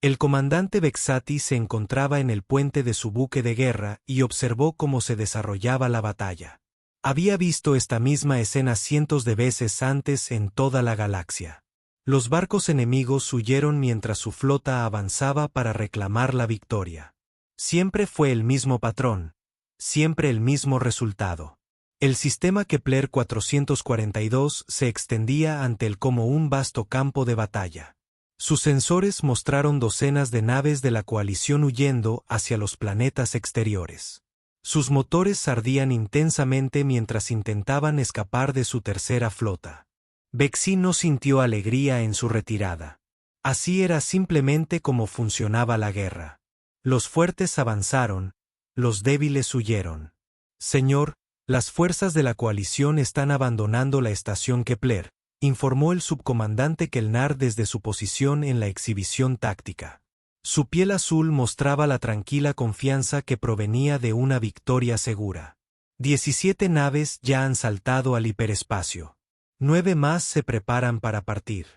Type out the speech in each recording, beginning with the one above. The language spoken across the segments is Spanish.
El comandante Vexati se encontraba en el puente de su buque de guerra y observó cómo se desarrollaba la batalla. Había visto esta misma escena cientos de veces antes en toda la galaxia. Los barcos enemigos huyeron mientras su flota avanzaba para reclamar la victoria. Siempre fue el mismo patrón, siempre el mismo resultado. El sistema Kepler 442 se extendía ante él como un vasto campo de batalla. Sus sensores mostraron docenas de naves de la coalición huyendo hacia los planetas exteriores. Sus motores ardían intensamente mientras intentaban escapar de su tercera flota. Vexi no sintió alegría en su retirada. Así era simplemente como funcionaba la guerra. Los fuertes avanzaron, los débiles huyeron. Señor, las fuerzas de la coalición están abandonando la estación Kepler, informó el subcomandante Kelnar desde su posición en la exhibición táctica. Su piel azul mostraba la tranquila confianza que provenía de una victoria segura. 17 naves ya han saltado al hiperespacio. 9 más se preparan para partir.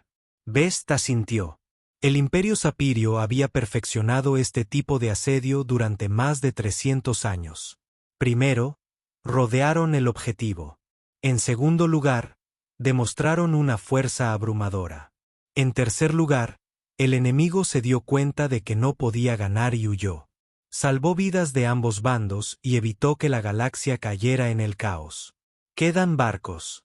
Vesta sintió. El Imperio Sapirio había perfeccionado este tipo de asedio durante más de 300 años. Primero, rodearon el objetivo. En segundo lugar, demostraron una fuerza abrumadora. En tercer lugar, el enemigo se dio cuenta de que no podía ganar y huyó. Salvó vidas de ambos bandos y evitó que la galaxia cayera en el caos. ¿Quedan barcos?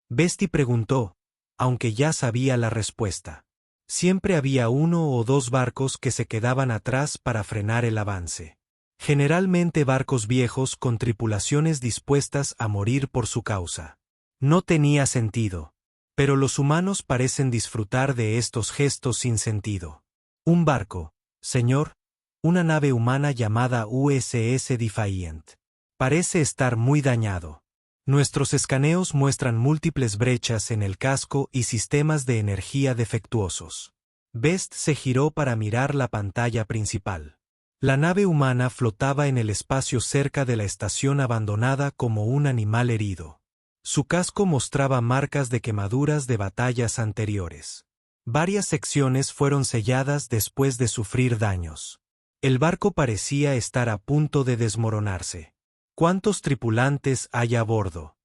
Vesti preguntó, aunque ya sabía la respuesta. Siempre había 1 o 2 barcos que se quedaban atrás para frenar el avance. Generalmente barcos viejos con tripulaciones dispuestas a morir por su causa. No tenía sentido. Pero los humanos parecen disfrutar de estos gestos sin sentido. Un barco, señor, una nave humana llamada USS Defiant. Parece estar muy dañado. Nuestros escaneos muestran múltiples brechas en el casco y sistemas de energía defectuosos. Best se giró para mirar la pantalla principal. La nave humana flotaba en el espacio cerca de la estación abandonada como un animal herido. Su casco mostraba marcas de quemaduras de batallas anteriores. Varias secciones fueron selladas después de sufrir daños. El barco parecía estar a punto de desmoronarse. ¿Cuántos tripulantes hay a bordo?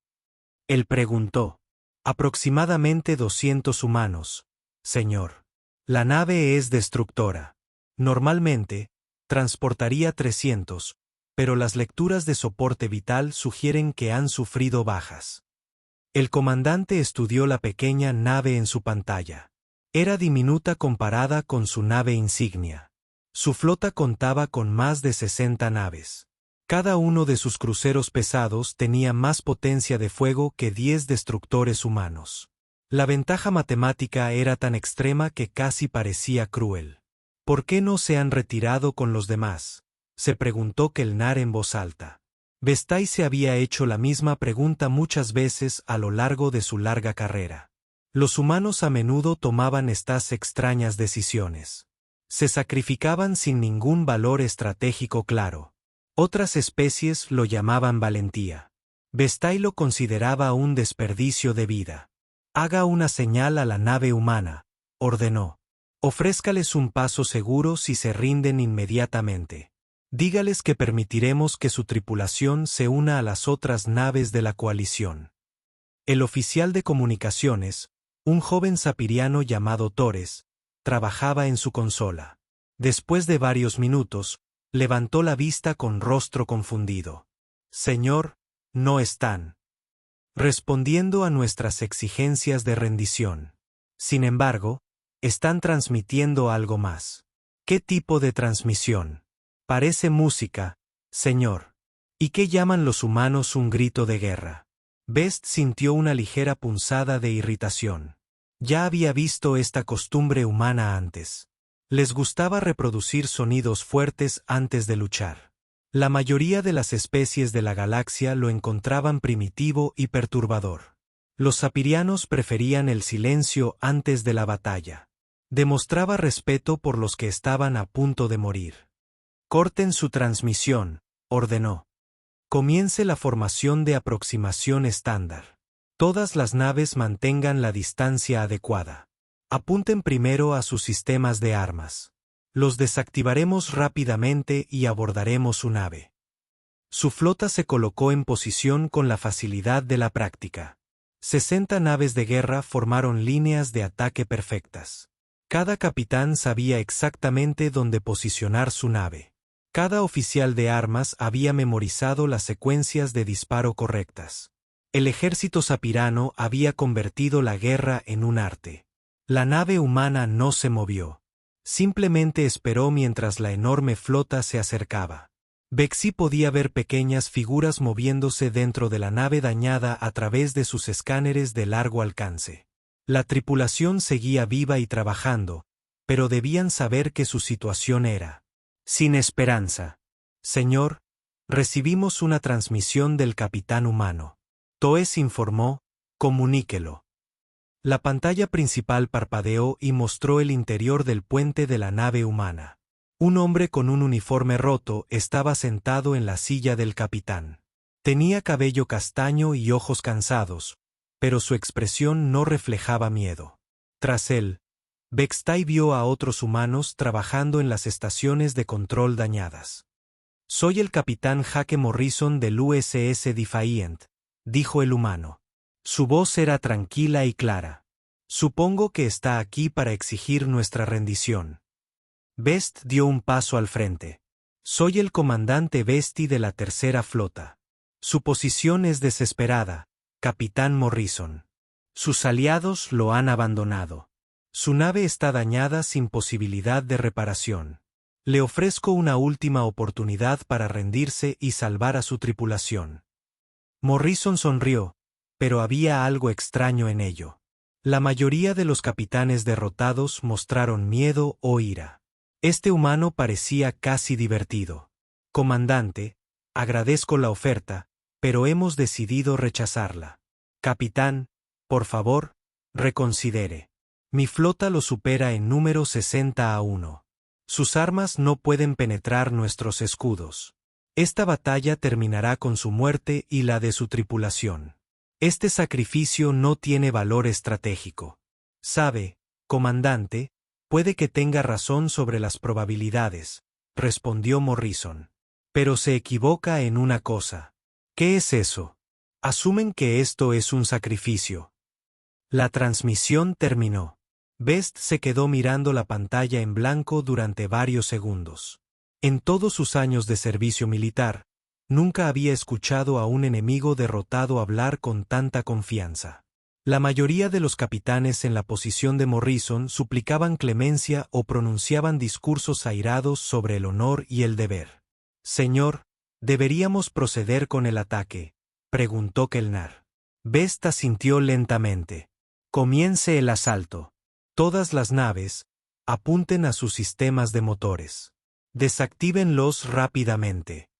Él preguntó. Aproximadamente 200 humanos, señor. La nave es destructora. Normalmente, transportaría 300, pero las lecturas de soporte vital sugieren que han sufrido bajas. El comandante estudió la pequeña nave en su pantalla. Era diminuta comparada con su nave insignia. Su flota contaba con más de 60 naves. Cada uno de sus cruceros pesados tenía más potencia de fuego que 10 destructores humanos. La ventaja matemática era tan extrema que casi parecía cruel. ¿Por qué no se han retirado con los demás?, se preguntó Kelnar en voz alta. Vestai se había hecho la misma pregunta muchas veces a lo largo de su larga carrera. Los humanos a menudo tomaban estas extrañas decisiones. Se sacrificaban sin ningún valor estratégico claro. Otras especies lo llamaban valentía. Vestai lo consideraba un desperdicio de vida. Haga una señal a la nave humana, ordenó. Ofrézcales un paso seguro si se rinden inmediatamente. Dígales que permitiremos que su tripulación se una a las otras naves de la coalición. El oficial de comunicaciones, un joven sapiriano llamado Torres, trabajaba en su consola. Después de varios minutos, levantó la vista con rostro confundido. Señor, no están respondiendo a nuestras exigencias de rendición. Sin embargo, están transmitiendo algo más. ¿Qué tipo de transmisión? Parece música, señor. ¿Y qué llaman los humanos un grito de guerra? Best sintió una ligera punzada de irritación. Ya había visto esta costumbre humana antes. Les gustaba reproducir sonidos fuertes antes de luchar. La mayoría de las especies de la galaxia lo encontraban primitivo y perturbador. Los sapirianos preferían el silencio antes de la batalla. Demostraba respeto por los que estaban a punto de morir. Corten su transmisión, ordenó. Comience la formación de aproximación estándar. Todas las naves mantengan la distancia adecuada. Apunten primero a sus sistemas de armas. Los desactivaremos rápidamente y abordaremos su nave. Su flota se colocó en posición con la facilidad de la práctica. 60 naves de guerra formaron líneas de ataque perfectas. Cada capitán sabía exactamente dónde posicionar su nave. Cada oficial de armas había memorizado las secuencias de disparo correctas. El ejército sapirano había convertido la guerra en un arte. La nave humana no se movió. Simplemente esperó mientras la enorme flota se acercaba. Vexi podía ver pequeñas figuras moviéndose dentro de la nave dañada a través de sus escáneres de largo alcance. La tripulación seguía viva y trabajando, pero debían saber que su situación era sin esperanza. Señor, recibimos una transmisión del capitán humano. Toes informó, comuníquelo. La pantalla principal parpadeó y mostró el interior del puente de la nave humana. Un hombre con un uniforme roto estaba sentado en la silla del capitán. Tenía cabello castaño y ojos cansados, pero su expresión no reflejaba miedo. Tras él, Bextai vio a otros humanos trabajando en las estaciones de control dañadas. «Soy el capitán Jake Morrison del USS Defiant», dijo el humano. Su voz era tranquila y clara. «Supongo que está aquí para exigir nuestra rendición». Best dio un paso al frente. «Soy el comandante Besti de la tercera flota. Su posición es desesperada, capitán Morrison. Sus aliados lo han abandonado. Su nave está dañada sin posibilidad de reparación. Le ofrezco una última oportunidad para rendirse y salvar a su tripulación». Morrison sonrió, pero había algo extraño en ello. La mayoría de los capitanes derrotados mostraron miedo o ira. Este humano parecía casi divertido. «Comandante, agradezco la oferta, pero hemos decidido rechazarla. Capitán, por favor, reconsidere. Mi flota lo supera en número 60-1. Sus armas no pueden penetrar nuestros escudos. Esta batalla terminará con su muerte y la de su tripulación. Este sacrificio no tiene valor estratégico. Sabe, comandante, puede que tenga razón sobre las probabilidades», respondió Morrison. «Pero se equivoca en una cosa». «¿Qué es eso?» «Asumen que esto es un sacrificio». La transmisión terminó. Best se quedó mirando la pantalla en blanco durante varios segundos. En todos sus años de servicio militar, nunca había escuchado a un enemigo derrotado hablar con tanta confianza. La mayoría de los capitanes en la posición de Morrison suplicaban clemencia o pronunciaban discursos airados sobre el honor y el deber. «Señor, ¿deberíamos proceder con el ataque?», preguntó Kelnar. Best asintió lentamente. «Comience el asalto. Todas las naves, apunten a sus sistemas de motores. Desactívenlos rápidamente».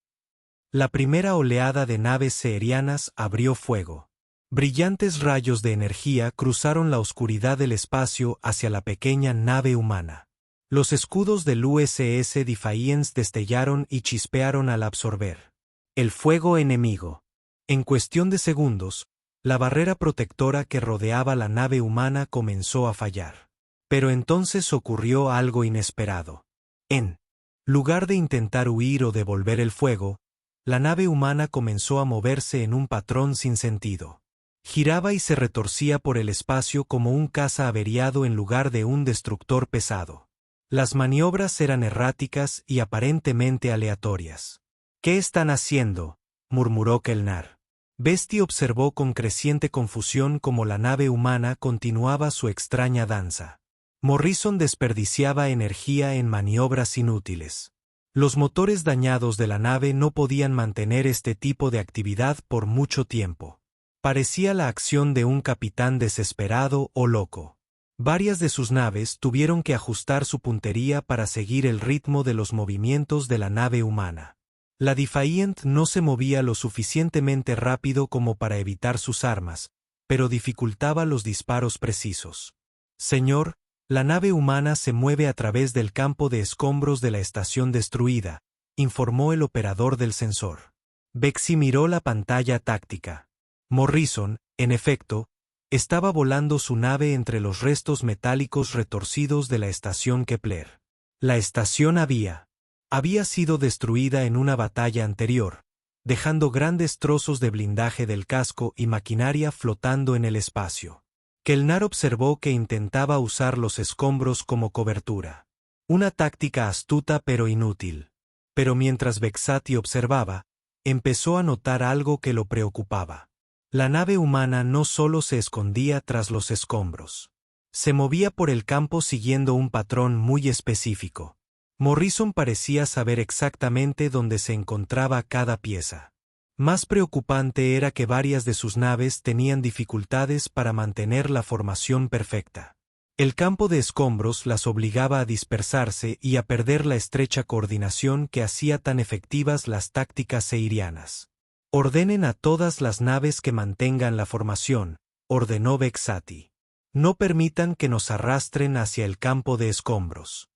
La primera oleada de naves seerianas abrió fuego. Brillantes rayos de energía cruzaron la oscuridad del espacio hacia la pequeña nave humana. Los escudos del USS Defiance destellaron y chispearon al absorber el fuego enemigo. En cuestión de segundos, la barrera protectora que rodeaba la nave humana comenzó a fallar. Pero entonces ocurrió algo inesperado. En lugar de intentar huir o devolver el fuego, la nave humana comenzó a moverse en un patrón sin sentido. Giraba y se retorcía por el espacio como un caza averiado en lugar de un destructor pesado. Las maniobras eran erráticas y aparentemente aleatorias. «¿Qué están haciendo?», murmuró Kelnar. Besti observó con creciente confusión cómo la nave humana continuaba su extraña danza. Morrison desperdiciaba energía en maniobras inútiles. Los motores dañados de la nave no podían mantener este tipo de actividad por mucho tiempo. Parecía la acción de un capitán desesperado o loco. Varias de sus naves tuvieron que ajustar su puntería para seguir el ritmo de los movimientos de la nave humana. La Defiant no se movía lo suficientemente rápido como para evitar sus armas, pero dificultaba los disparos precisos. «Señor, la nave humana se mueve a través del campo de escombros de la estación destruida», informó el operador del sensor. Bexi miró la pantalla táctica. Morrison, en efecto, estaba volando su nave entre los restos metálicos retorcidos de la estación Kepler. La estación había sido destruida en una batalla anterior, dejando grandes trozos de blindaje del casco y maquinaria flotando en el espacio. Kelnar observó que intentaba usar los escombros como cobertura. Una táctica astuta pero inútil. Pero mientras Vexati observaba, empezó a notar algo que lo preocupaba. La nave humana no solo se escondía tras los escombros. Se movía por el campo siguiendo un patrón muy específico. Morrison parecía saber exactamente dónde se encontraba cada pieza. Más preocupante era que varias de sus naves tenían dificultades para mantener la formación perfecta. El campo de escombros las obligaba a dispersarse y a perder la estrecha coordinación que hacía tan efectivas las tácticas seirianas. Ordenen a todas las naves que mantengan la formación, ordenó Vexati. No permitan que nos arrastren hacia el campo de escombros.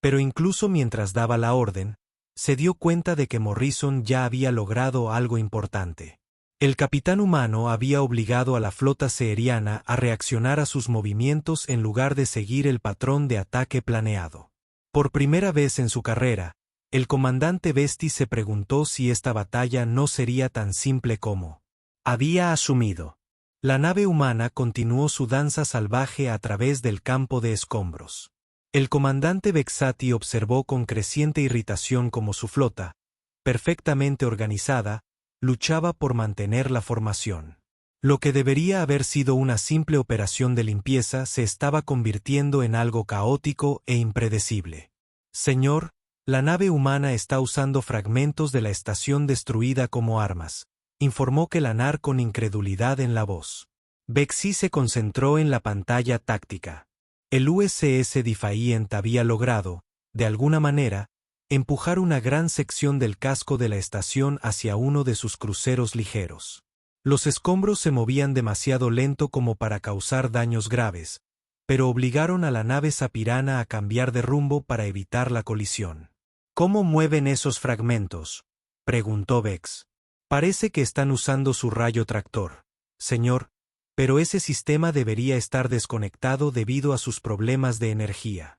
Pero incluso mientras daba la orden, se dio cuenta de que Morrison ya había logrado algo importante. El capitán humano había obligado a la flota seeriana a reaccionar a sus movimientos en lugar de seguir el patrón de ataque planeado. Por primera vez en su carrera, el comandante Vesti se preguntó si esta batalla no sería tan simple como había asumido. La nave humana continuó su danza salvaje a través del campo de escombros. El comandante Vexati observó con creciente irritación cómo su flota, perfectamente organizada, luchaba por mantener la formación. Lo que debería haber sido una simple operación de limpieza se estaba convirtiendo en algo caótico e impredecible. Señor, la nave humana está usando fragmentos de la estación destruida como armas, informó Kelnar con incredulidad en la voz. Vexi se concentró en la pantalla táctica. El USS Defiant había logrado, de alguna manera, empujar una gran sección del casco de la estación hacia uno de sus cruceros ligeros. Los escombros se movían demasiado lento como para causar daños graves, pero obligaron a la nave Sapirana a cambiar de rumbo para evitar la colisión. ¿Cómo mueven esos fragmentos?, preguntó Vex. Parece que están usando su rayo tractor, señor, pero ese sistema debería estar desconectado debido a sus problemas de energía.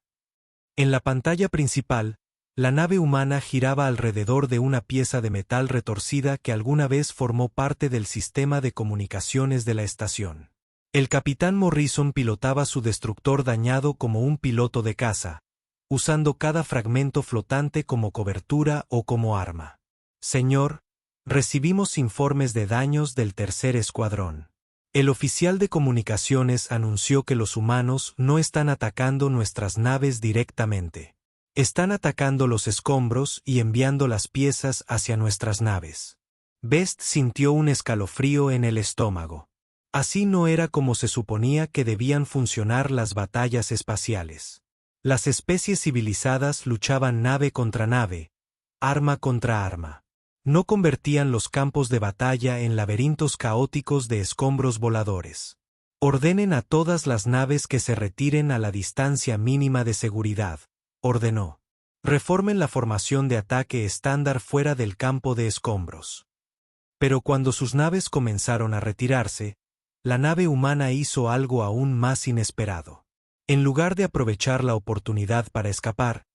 En la pantalla principal, la nave humana giraba alrededor de una pieza de metal retorcida que alguna vez formó parte del sistema de comunicaciones de la estación. El capitán Morrison pilotaba su destructor dañado como un piloto de caza, usando cada fragmento flotante como cobertura o como arma. Señor, recibimos informes de daños del tercer escuadrón. El oficial de comunicaciones anunció que los humanos no están atacando nuestras naves directamente. Están atacando los escombros y enviando las piezas hacia nuestras naves. Best sintió un escalofrío en el estómago. Así no era como se suponía que debían funcionar las batallas espaciales. Las especies civilizadas luchaban nave contra nave, arma contra arma. No convertían los campos de batalla en laberintos caóticos de escombros voladores. Ordenen a todas las naves que se retiren a la distancia mínima de seguridad, ordenó. Reformen la formación de ataque estándar fuera del campo de escombros. Pero cuando sus naves comenzaron a retirarse, la nave humana hizo algo aún más inesperado. En lugar de aprovechar la oportunidad para escapar,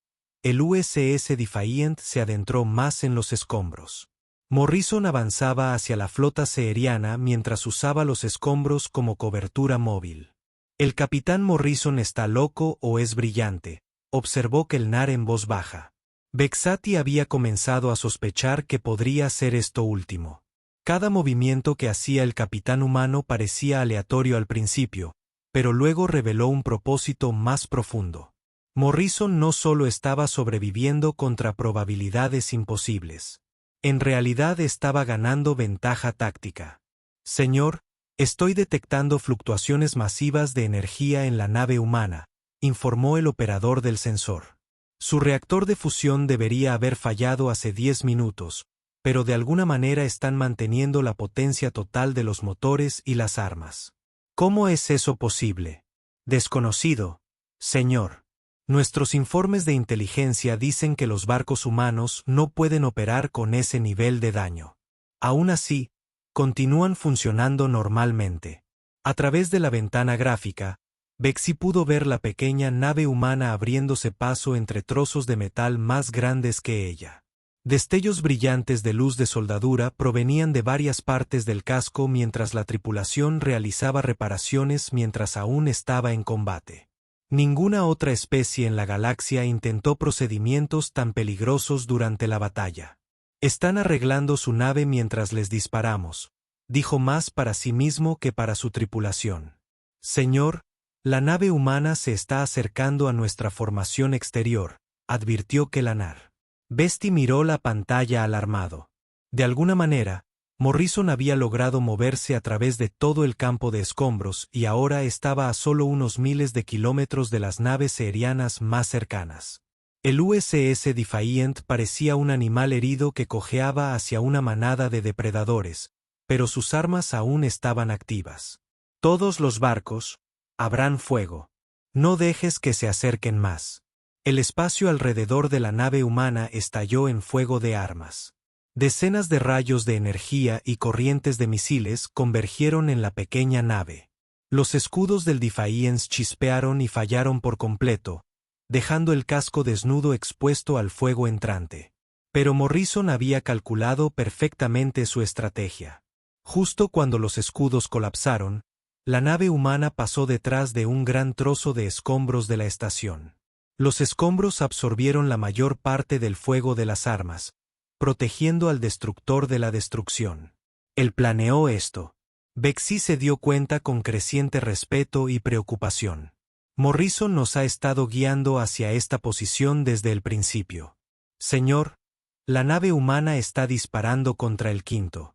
el USS Defiant se adentró más en los escombros. Morrison avanzaba hacia la flota seeriana mientras usaba los escombros como cobertura móvil. El capitán Morrison está loco o es brillante, observó Kelnar en voz baja. Vexati había comenzado a sospechar que podría ser esto último. Cada movimiento que hacía el capitán humano parecía aleatorio al principio, pero luego reveló un propósito más profundo. Morrison no solo estaba sobreviviendo contra probabilidades imposibles. En realidad estaba ganando ventaja táctica. Señor, estoy detectando fluctuaciones masivas de energía en la nave humana, informó el operador del sensor. Su reactor de fusión debería haber fallado hace 10 minutos, pero de alguna manera están manteniendo la potencia total de los motores y las armas. ¿Cómo es eso posible? Desconocido, señor. Nuestros informes de inteligencia dicen que los barcos humanos no pueden operar con ese nivel de daño. Aún así, continúan funcionando normalmente. A través de la ventana gráfica, Bexy pudo ver la pequeña nave humana abriéndose paso entre trozos de metal más grandes que ella. Destellos brillantes de luz de soldadura provenían de varias partes del casco mientras la tripulación realizaba reparaciones mientras aún estaba en combate. Ninguna otra especie en la galaxia intentó procedimientos tan peligrosos durante la batalla. Están arreglando su nave mientras les disparamos, dijo más para sí mismo que para su tripulación. Señor, la nave humana se está acercando a nuestra formación exterior, advirtió Kelanar. Besti miró la pantalla alarmado. De alguna manera, Morrison había logrado moverse a través de todo el campo de escombros y ahora estaba a solo unos miles de kilómetros de las naves aerianas más cercanas. El USS Defiant parecía un animal herido que cojeaba hacia una manada de depredadores, pero sus armas aún estaban activas. Todos los barcos, abran fuego. No dejes que se acerquen más. El espacio alrededor de la nave humana estalló en fuego de armas. Decenas de rayos de energía y corrientes de misiles convergieron en la pequeña nave. Los escudos del Defiance chispearon y fallaron por completo, dejando el casco desnudo expuesto al fuego entrante. Pero Morrison había calculado perfectamente su estrategia. Justo cuando los escudos colapsaron, la nave humana pasó detrás de un gran trozo de escombros de la estación. Los escombros absorbieron la mayor parte del fuego de las armas, protegiendo al destructor de la destrucción. Él planeó esto. Bexy se dio cuenta con creciente respeto y preocupación. Morrison nos ha estado guiando hacia esta posición desde el principio. Señor, la nave humana está disparando contra el quinto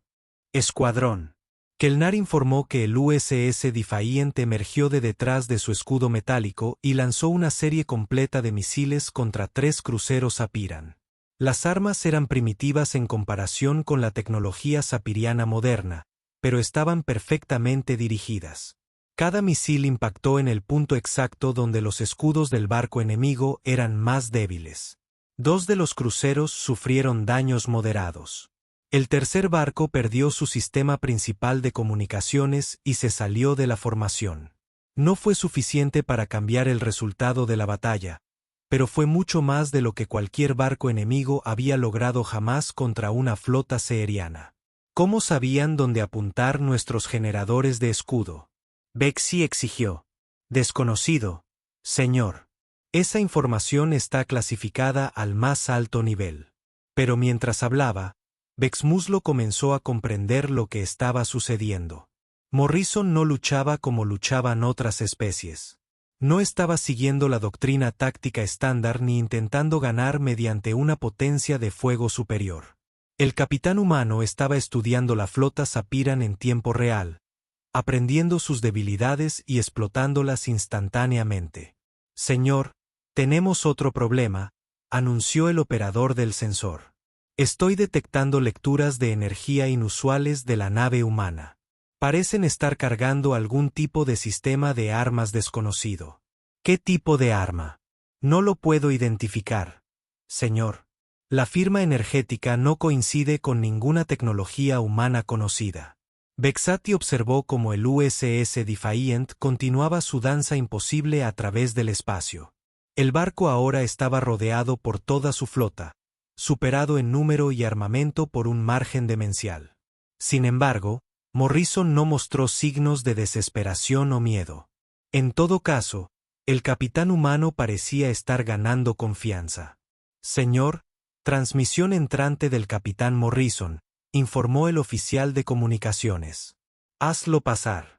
escuadrón. Kelnar informó que el USS Defiant emergió de detrás de su escudo metálico y lanzó una serie completa de misiles contra 3 cruceros Sapiran. Las armas eran primitivas en comparación con la tecnología sapiriana moderna, pero estaban perfectamente dirigidas. Cada misil impactó en el punto exacto donde los escudos del barco enemigo eran más débiles. 2 de los cruceros sufrieron daños moderados. El tercer barco perdió su sistema principal de comunicaciones y se salió de la formación. No fue suficiente para cambiar el resultado de la batalla, pero fue mucho más de lo que cualquier barco enemigo había logrado jamás contra una flota seeriana. ¿Cómo sabían dónde apuntar nuestros generadores de escudo? Bexy exigió. Desconocido, señor. Esa información está clasificada al más alto nivel. Pero mientras hablaba, Bexmuslo comenzó a comprender lo que estaba sucediendo. Morrison no luchaba como luchaban otras especies. No estaba siguiendo la doctrina táctica estándar ni intentando ganar mediante una potencia de fuego superior. El capitán humano estaba estudiando la flota Sapiran en tiempo real, aprendiendo sus debilidades y explotándolas instantáneamente. Señor, tenemos otro problema, anunció el operador del sensor. Estoy detectando lecturas de energía inusuales de la nave humana. Parecen estar cargando algún tipo de sistema de armas desconocido. ¿Qué tipo de arma? No lo puedo identificar, señor. La firma energética no coincide con ninguna tecnología humana conocida. Bexati observó cómo el USS Defiant continuaba su danza imposible a través del espacio. El barco ahora estaba rodeado por toda su flota, superado en número y armamento por un margen demencial. Sin embargo, Morrison no mostró signos de desesperación o miedo. En todo caso, el capitán humano parecía estar ganando confianza. Señor, transmisión entrante del capitán Morrison, informó el oficial de comunicaciones. Hazlo pasar.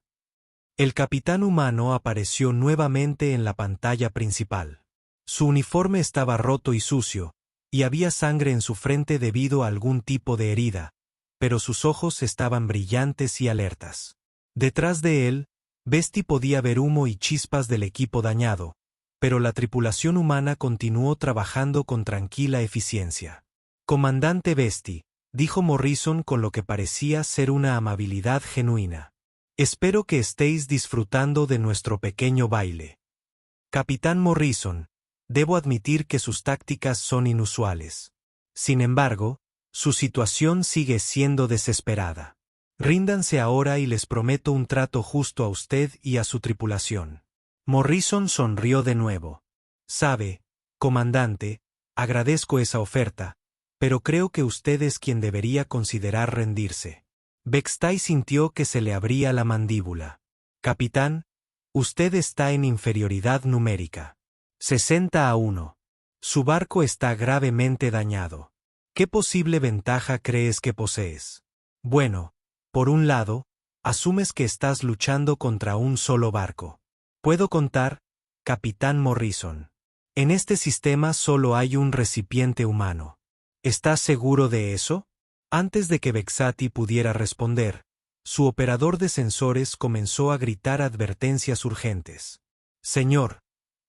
El capitán humano apareció nuevamente en la pantalla principal. Su uniforme estaba roto y sucio, y había sangre en su frente debido a algún tipo de herida, pero sus ojos estaban brillantes y alertas. Detrás de él, Besti podía ver humo y chispas del equipo dañado, pero la tripulación humana continuó trabajando con tranquila eficiencia. Comandante Besti, dijo Morrison con lo que parecía ser una amabilidad genuina. Espero que estéis disfrutando de nuestro pequeño baile. Capitán Morrison, debo admitir que sus tácticas son inusuales. Sin embargo, su situación sigue siendo desesperada. Ríndanse ahora y les prometo un trato justo a usted y a su tripulación. Morrison sonrió de nuevo. Sabe, comandante, agradezco esa oferta, pero creo que usted es quien debería considerar rendirse. Bextai sintió que se le abría la mandíbula. Capitán, usted está en inferioridad numérica. 60-1. Su barco está gravemente dañado. ¿Qué posible ventaja crees que posees? Bueno, por un lado, asumes que estás luchando contra un solo barco. Puedo contar, Capitán Morrison. En este sistema solo hay un recipiente humano. ¿Estás seguro de eso? Antes de que Vexati pudiera responder, su operador de sensores comenzó a gritar advertencias urgentes. Señor,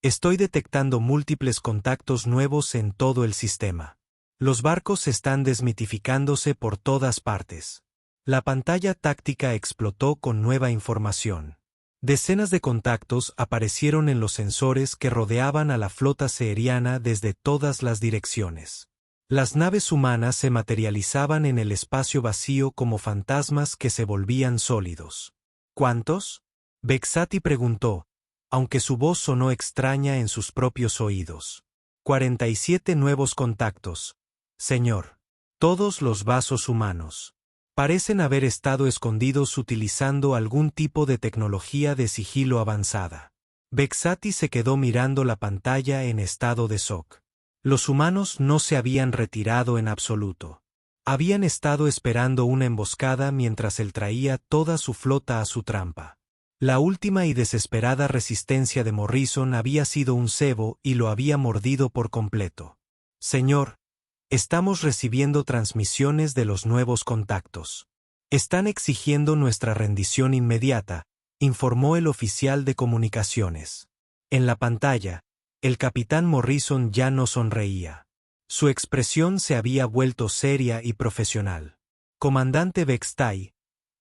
estoy detectando múltiples contactos nuevos en todo el sistema. Los barcos están desmitificándose por todas partes. La pantalla táctica explotó con nueva información. Decenas de contactos aparecieron en los sensores que rodeaban a la flota seheriana desde todas las direcciones. Las naves humanas se materializaban en el espacio vacío como fantasmas que se volvían sólidos. ¿Cuántos? Vexati preguntó, aunque su voz sonó extraña en sus propios oídos. 47 nuevos contactos. Señor. Todos los vasos humanos. Parecen haber estado escondidos utilizando algún tipo de tecnología de sigilo avanzada. Vexati se quedó mirando la pantalla en estado de shock. Los humanos no se habían retirado en absoluto. Habían estado esperando una emboscada mientras él traía toda su flota a su trampa. La última y desesperada resistencia de Morrison había sido un cebo y lo había mordido por completo. Señor, estamos recibiendo transmisiones de los nuevos contactos. Están exigiendo nuestra rendición inmediata, informó el oficial de comunicaciones. En la pantalla, el capitán Morrison ya no sonreía. Su expresión se había vuelto seria y profesional. Comandante Bextai,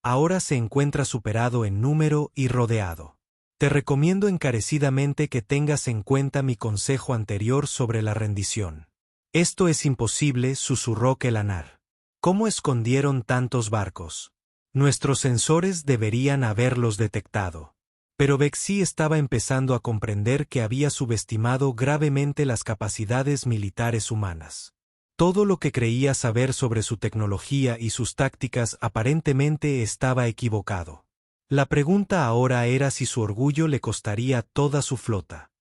ahora se encuentra superado en número y rodeado. Te recomiendo encarecidamente que tengas en cuenta mi consejo anterior sobre la rendición. Esto es imposible, susurró Kelanar. ¿Cómo escondieron tantos barcos? Nuestros sensores deberían haberlos detectado. Pero Bexi estaba empezando a comprender que había subestimado gravemente las capacidades militares humanas. Todo lo que creía saber sobre su tecnología y sus tácticas aparentemente estaba equivocado. La pregunta ahora era si su orgullo le costaría toda su flota.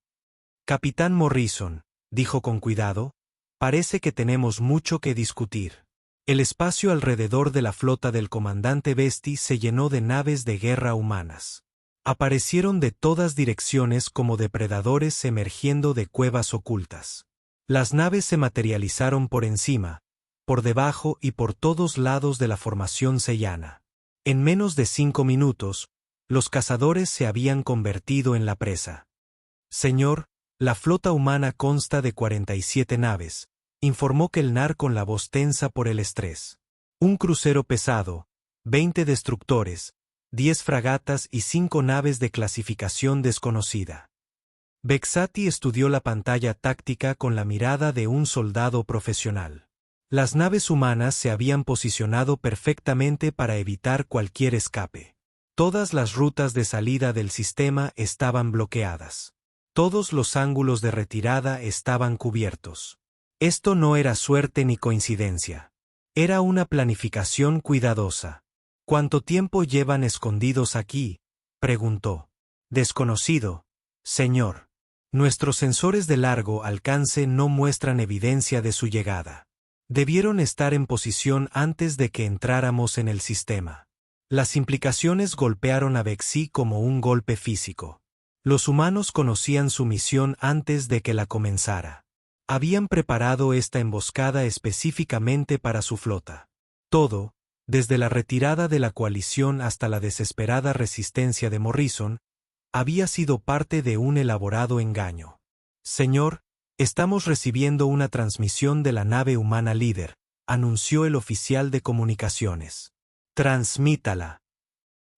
Capitán Morrison, dijo con cuidado, parece que tenemos mucho que discutir. El espacio alrededor de la flota del comandante Vesti se llenó de naves de guerra humanas. Aparecieron de todas direcciones como depredadores emergiendo de cuevas ocultas. Las naves se materializaron por encima, por debajo y por todos lados de la formación seyana. En menos de 5 minutos, los cazadores se habían convertido en la presa. Señor, la flota humana consta de 47 naves, informó Kelnar con la voz tensa por el estrés. Un crucero pesado, 20 destructores, 10 fragatas y 5 naves de clasificación desconocida. Vexati estudió la pantalla táctica con la mirada de un soldado profesional. Las naves humanas se habían posicionado perfectamente para evitar cualquier escape. Todas las rutas de salida del sistema estaban bloqueadas. Todos los ángulos de retirada estaban cubiertos. Esto no era suerte ni coincidencia. Era una planificación cuidadosa. ¿Cuánto tiempo llevan escondidos aquí?, preguntó. Desconocido, señor. Nuestros sensores de largo alcance no muestran evidencia de su llegada. Debieron estar en posición antes de que entráramos en el sistema. Las implicaciones golpearon a Bexi como un golpe físico. Los humanos conocían su misión antes de que la comenzara. Habían preparado esta emboscada específicamente para su flota. Todo, desde la retirada de la coalición hasta la desesperada resistencia de Morrison, había sido parte de un elaborado engaño. Señor, estamos recibiendo una transmisión de la nave humana líder, anunció el oficial de comunicaciones. Transmítala.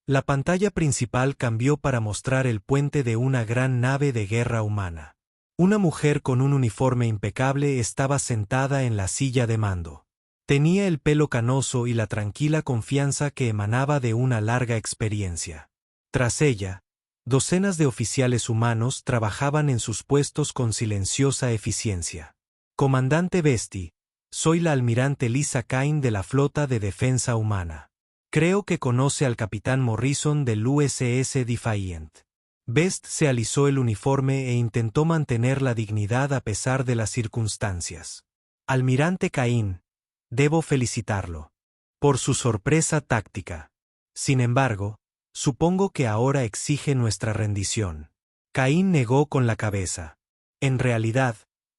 La pantalla principal cambió para mostrar el puente de una gran nave de guerra humana. Una mujer con un uniforme impecable estaba sentada en la silla de mando. Tenía el pelo canoso y la tranquila confianza que emanaba de una larga experiencia. Tras ella, Docenas de oficiales humanos trabajaban en sus puestos con silenciosa eficiencia. Comandante Vesti, soy la almirante Lisa Kane de la Flota de Defensa Humana. Creo que conoce al capitán Morrison del USS Defiant. Best se alisó el uniforme e intentó mantener la dignidad a pesar de las circunstancias. Almirante Kane, debo felicitarlo por su sorpresa táctica. Sin embargo, supongo que ahora exige nuestra rendición. Caín negó con la cabeza. En realidad,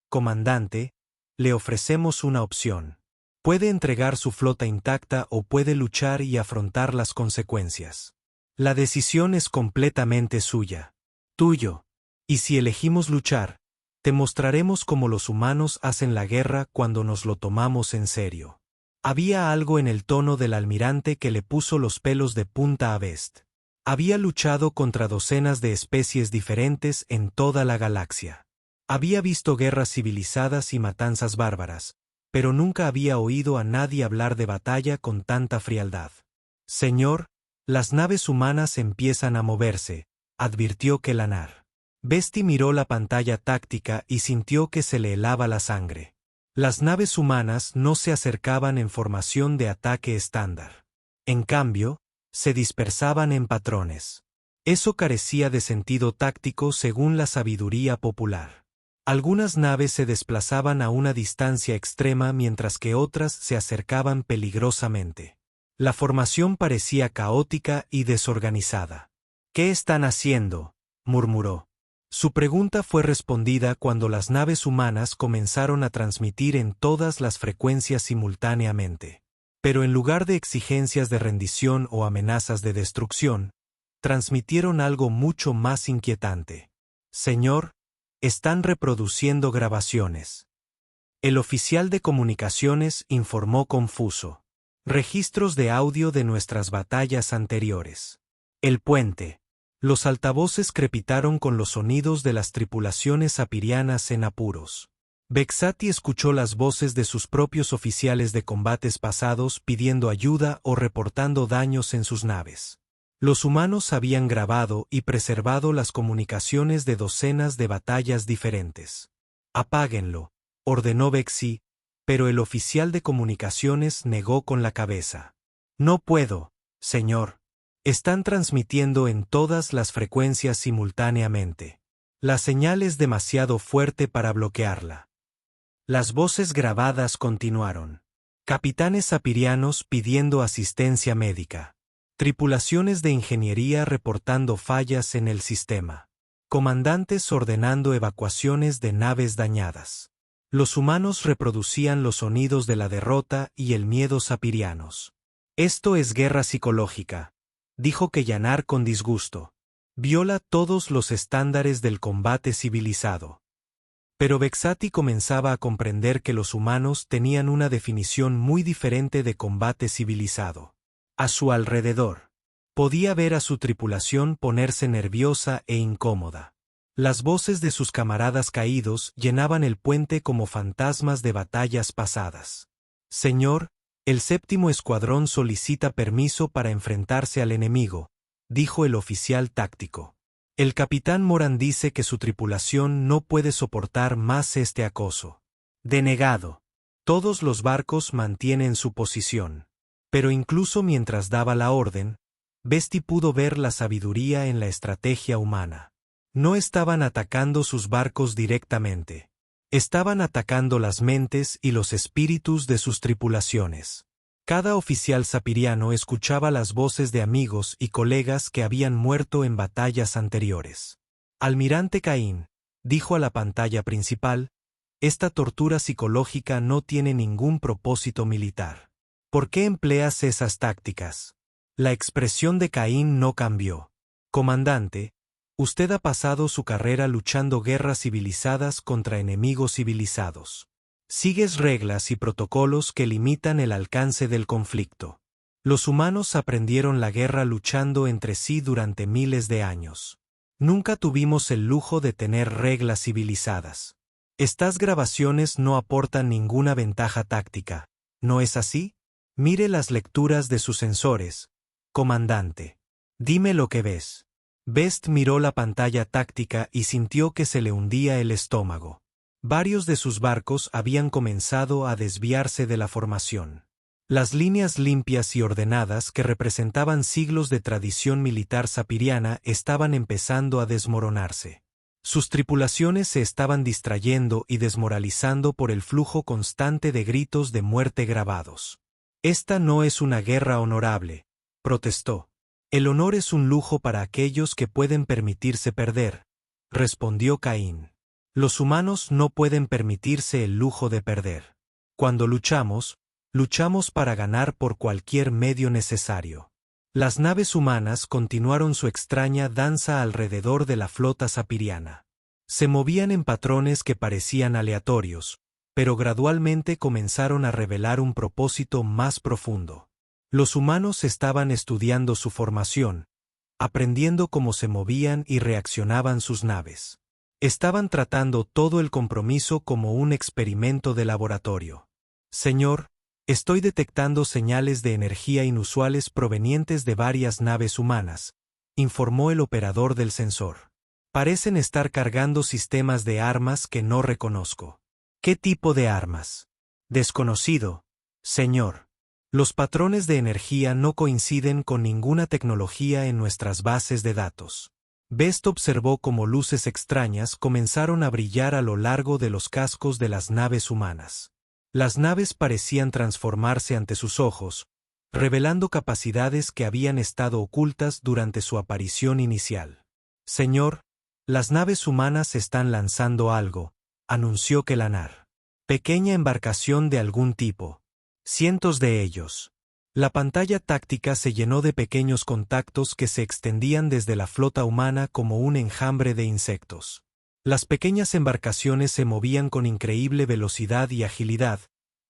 comandante, le ofrecemos una opción. Puede entregar su flota intacta o puede luchar y afrontar las consecuencias. La decisión es completamente suya. Tuyo. Y si elegimos luchar, te mostraremos cómo los humanos hacen la guerra cuando nos lo tomamos en serio. Había algo en el tono del almirante que le puso los pelos de punta a Best. Había luchado contra docenas de especies diferentes en toda la galaxia. Había visto guerras civilizadas y matanzas bárbaras, pero nunca había oído a nadie hablar de batalla con tanta frialdad. Señor, las naves humanas empiezan a moverse, advirtió Kelanar. Vesti miró la pantalla táctica y sintió que se le helaba la sangre. Las naves humanas no se acercaban en formación de ataque estándar. En cambio, se dispersaban en patrones. Eso carecía de sentido táctico según la sabiduría popular. Algunas naves se desplazaban a una distancia extrema mientras que otras se acercaban peligrosamente. La formación parecía caótica y desorganizada. ¿Qué están haciendo?, murmuró. Su pregunta fue respondida cuando las naves humanas comenzaron a transmitir en todas las frecuencias simultáneamente. Pero en lugar de exigencias de rendición o amenazas de destrucción, transmitieron algo mucho más inquietante. Señor, están reproduciendo grabaciones. El oficial de comunicaciones informó confuso. Registros de audio de nuestras batallas anteriores. El puente. Los altavoces crepitaron con los sonidos de las tripulaciones apirianas en apuros. Vexati escuchó las voces de sus propios oficiales de combates pasados pidiendo ayuda o reportando daños en sus naves. Los humanos habían grabado y preservado las comunicaciones de docenas de batallas diferentes. Apáguenlo, ordenó Vexi, pero el oficial de comunicaciones negó con la cabeza. No puedo, señor. Están transmitiendo en todas las frecuencias simultáneamente. La señal es demasiado fuerte para bloquearla. Las voces grabadas continuaron. Capitanes apirianos pidiendo asistencia médica. Tripulaciones de ingeniería reportando fallas en el sistema. Comandantes ordenando evacuaciones de naves dañadas. Los humanos reproducían los sonidos de la derrota y el miedo sapirianos. Esto es guerra psicológica, dijo Kelanar con disgusto. Viola todos los estándares del combate civilizado. Pero Vexati comenzaba a comprender que los humanos tenían una definición muy diferente de combate civilizado. A su alrededor, podía ver a su tripulación ponerse nerviosa e incómoda. Las voces de sus camaradas caídos llenaban el puente como fantasmas de batallas pasadas. Señor, el 7º escuadrón solicita permiso para enfrentarse al enemigo, dijo el oficial táctico. El capitán Moran dice que su tripulación no puede soportar más este acoso. Denegado. Todos los barcos mantienen su posición. Pero incluso mientras daba la orden, Vesti pudo ver la sabiduría en la estrategia humana. No estaban atacando sus barcos directamente. Estaban atacando las mentes y los espíritus de sus tripulaciones. Cada oficial sapiriano escuchaba las voces de amigos y colegas que habían muerto en batallas anteriores. Almirante Caín, dijo a la pantalla principal, esta tortura psicológica no tiene ningún propósito militar. ¿Por qué empleas esas tácticas? La expresión de Caín no cambió. Comandante, usted ha pasado su carrera luchando guerras civilizadas contra enemigos civilizados. Sigues reglas y protocolos que limitan el alcance del conflicto. Los humanos aprendieron la guerra luchando entre sí durante miles de años. Nunca tuvimos el lujo de tener reglas civilizadas. Estas grabaciones no aportan ninguna ventaja táctica, ¿no es así? Mire las lecturas de sus sensores, comandante. Dime lo que ves. Best miró la pantalla táctica y sintió que se le hundía el estómago. Varios de sus barcos habían comenzado a desviarse de la formación. Las líneas limpias y ordenadas que representaban siglos de tradición militar sapiriana estaban empezando a desmoronarse. Sus tripulaciones se estaban distrayendo y desmoralizando por el flujo constante de gritos de muerte grabados. «Esta no es una guerra honorable», protestó. «El honor es un lujo para aquellos que pueden permitirse perder», respondió Caín. «Los humanos no pueden permitirse el lujo de perder. Cuando luchamos para ganar por cualquier medio necesario». Las naves humanas continuaron su extraña danza alrededor de la flota sapiriana. Se movían en patrones que parecían aleatorios, pero gradualmente comenzaron a revelar un propósito más profundo. Los humanos estaban estudiando su formación, aprendiendo cómo se movían y reaccionaban sus naves. Estaban tratando todo el compromiso como un experimento de laboratorio. «Señor, estoy detectando señales de energía inusuales provenientes de varias naves humanas», informó el operador del sensor. «Parecen estar cargando sistemas de armas que no reconozco». «¿Qué tipo de armas?» «Desconocido, señor. Los patrones de energía no coinciden con ninguna tecnología en nuestras bases de datos». Best observó cómo luces extrañas comenzaron a brillar a lo largo de los cascos de las naves humanas. Las naves parecían transformarse ante sus ojos, revelando capacidades que habían estado ocultas durante su aparición inicial. «Señor, las naves humanas están lanzando algo», anunció Kel'Anar. «Pequeña embarcación de algún tipo. Cientos de ellos». La pantalla táctica se llenó de pequeños contactos que se extendían desde la flota humana como un enjambre de insectos. Las pequeñas embarcaciones se movían con increíble velocidad y agilidad,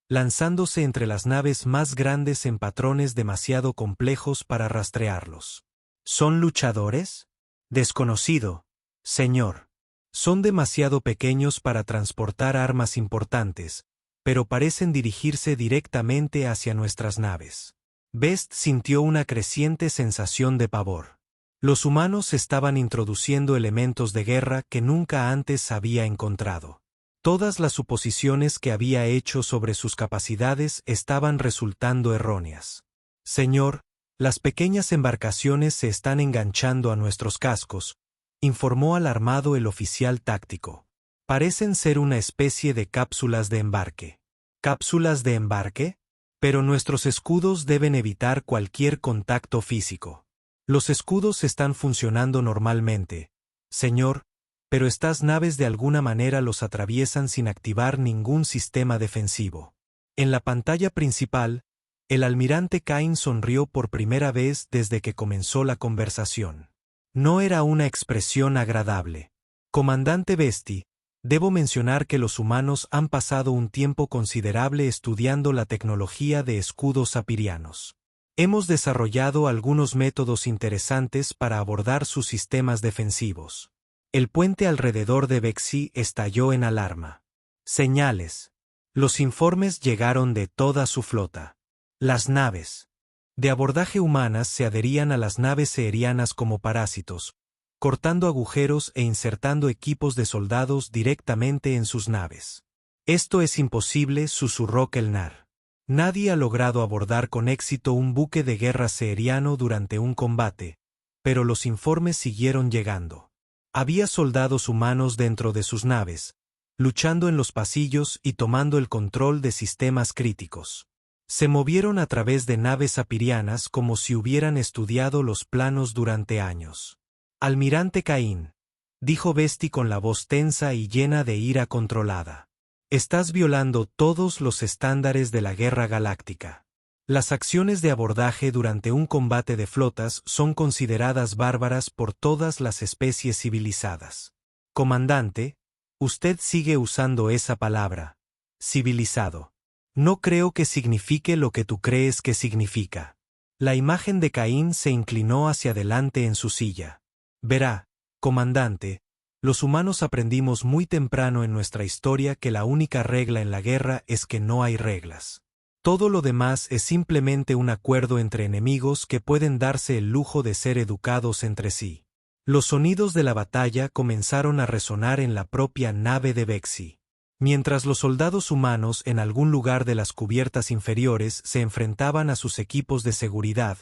lanzándose entre las naves más grandes en patrones demasiado complejos para rastrearlos. «¿Son luchadores?» «Desconocido, señor. Son demasiado pequeños para transportar armas importantes, pero parecen dirigirse directamente hacia nuestras naves». Best sintió una creciente sensación de pavor. Los humanos estaban introduciendo elementos de guerra que nunca antes había encontrado. Todas las suposiciones que había hecho sobre sus capacidades estaban resultando erróneas. «Señor, las pequeñas embarcaciones se están enganchando a nuestros cascos», informó alarmado el oficial táctico. «Parecen ser una especie de cápsulas de embarque». «¿Cápsulas de embarque? Pero nuestros escudos deben evitar cualquier contacto físico». «Los escudos están funcionando normalmente, señor, pero estas naves de alguna manera los atraviesan sin activar ningún sistema defensivo». En la pantalla principal, el almirante Cain sonrió por primera vez desde que comenzó la conversación. No era una expresión agradable. «Comandante Vesti, debo mencionar que los humanos han pasado un tiempo considerable estudiando la tecnología de escudos sapirianos. Hemos desarrollado algunos métodos interesantes para abordar sus sistemas defensivos». El puente alrededor de Bexy estalló en alarma. Señales. Los informes llegaron de toda su flota. Las naves de abordaje humanas se adherían a las naves aerianas como parásitos, cortando agujeros e insertando equipos de soldados directamente en sus naves. «Esto es imposible», susurró Kel'Nar. «Nadie ha logrado abordar con éxito un buque de guerra aeriano durante un combate», pero los informes siguieron llegando. Había soldados humanos dentro de sus naves, luchando en los pasillos y tomando el control de sistemas críticos. Se movieron a través de naves sapirianas como si hubieran estudiado los planos durante años. «Almirante Caín», dijo Vesti con la voz tensa y llena de ira controlada. «Estás violando todos los estándares de la guerra galáctica. Las acciones de abordaje durante un combate de flotas son consideradas bárbaras por todas las especies civilizadas. Comandante, usted sigue usando esa palabra, civilizado. No creo que signifique lo que tú crees que significa». La imagen de Caín se inclinó hacia adelante en su silla. «Verá, comandante, los humanos aprendimos muy temprano en nuestra historia que la única regla en la guerra es que no hay reglas. Todo lo demás es simplemente un acuerdo entre enemigos que pueden darse el lujo de ser educados entre sí. Los sonidos de la batalla comenzaron a resonar en la propia nave de Bexy. Mientras los soldados humanos en algún lugar de las cubiertas inferiores se enfrentaban a sus equipos de seguridad,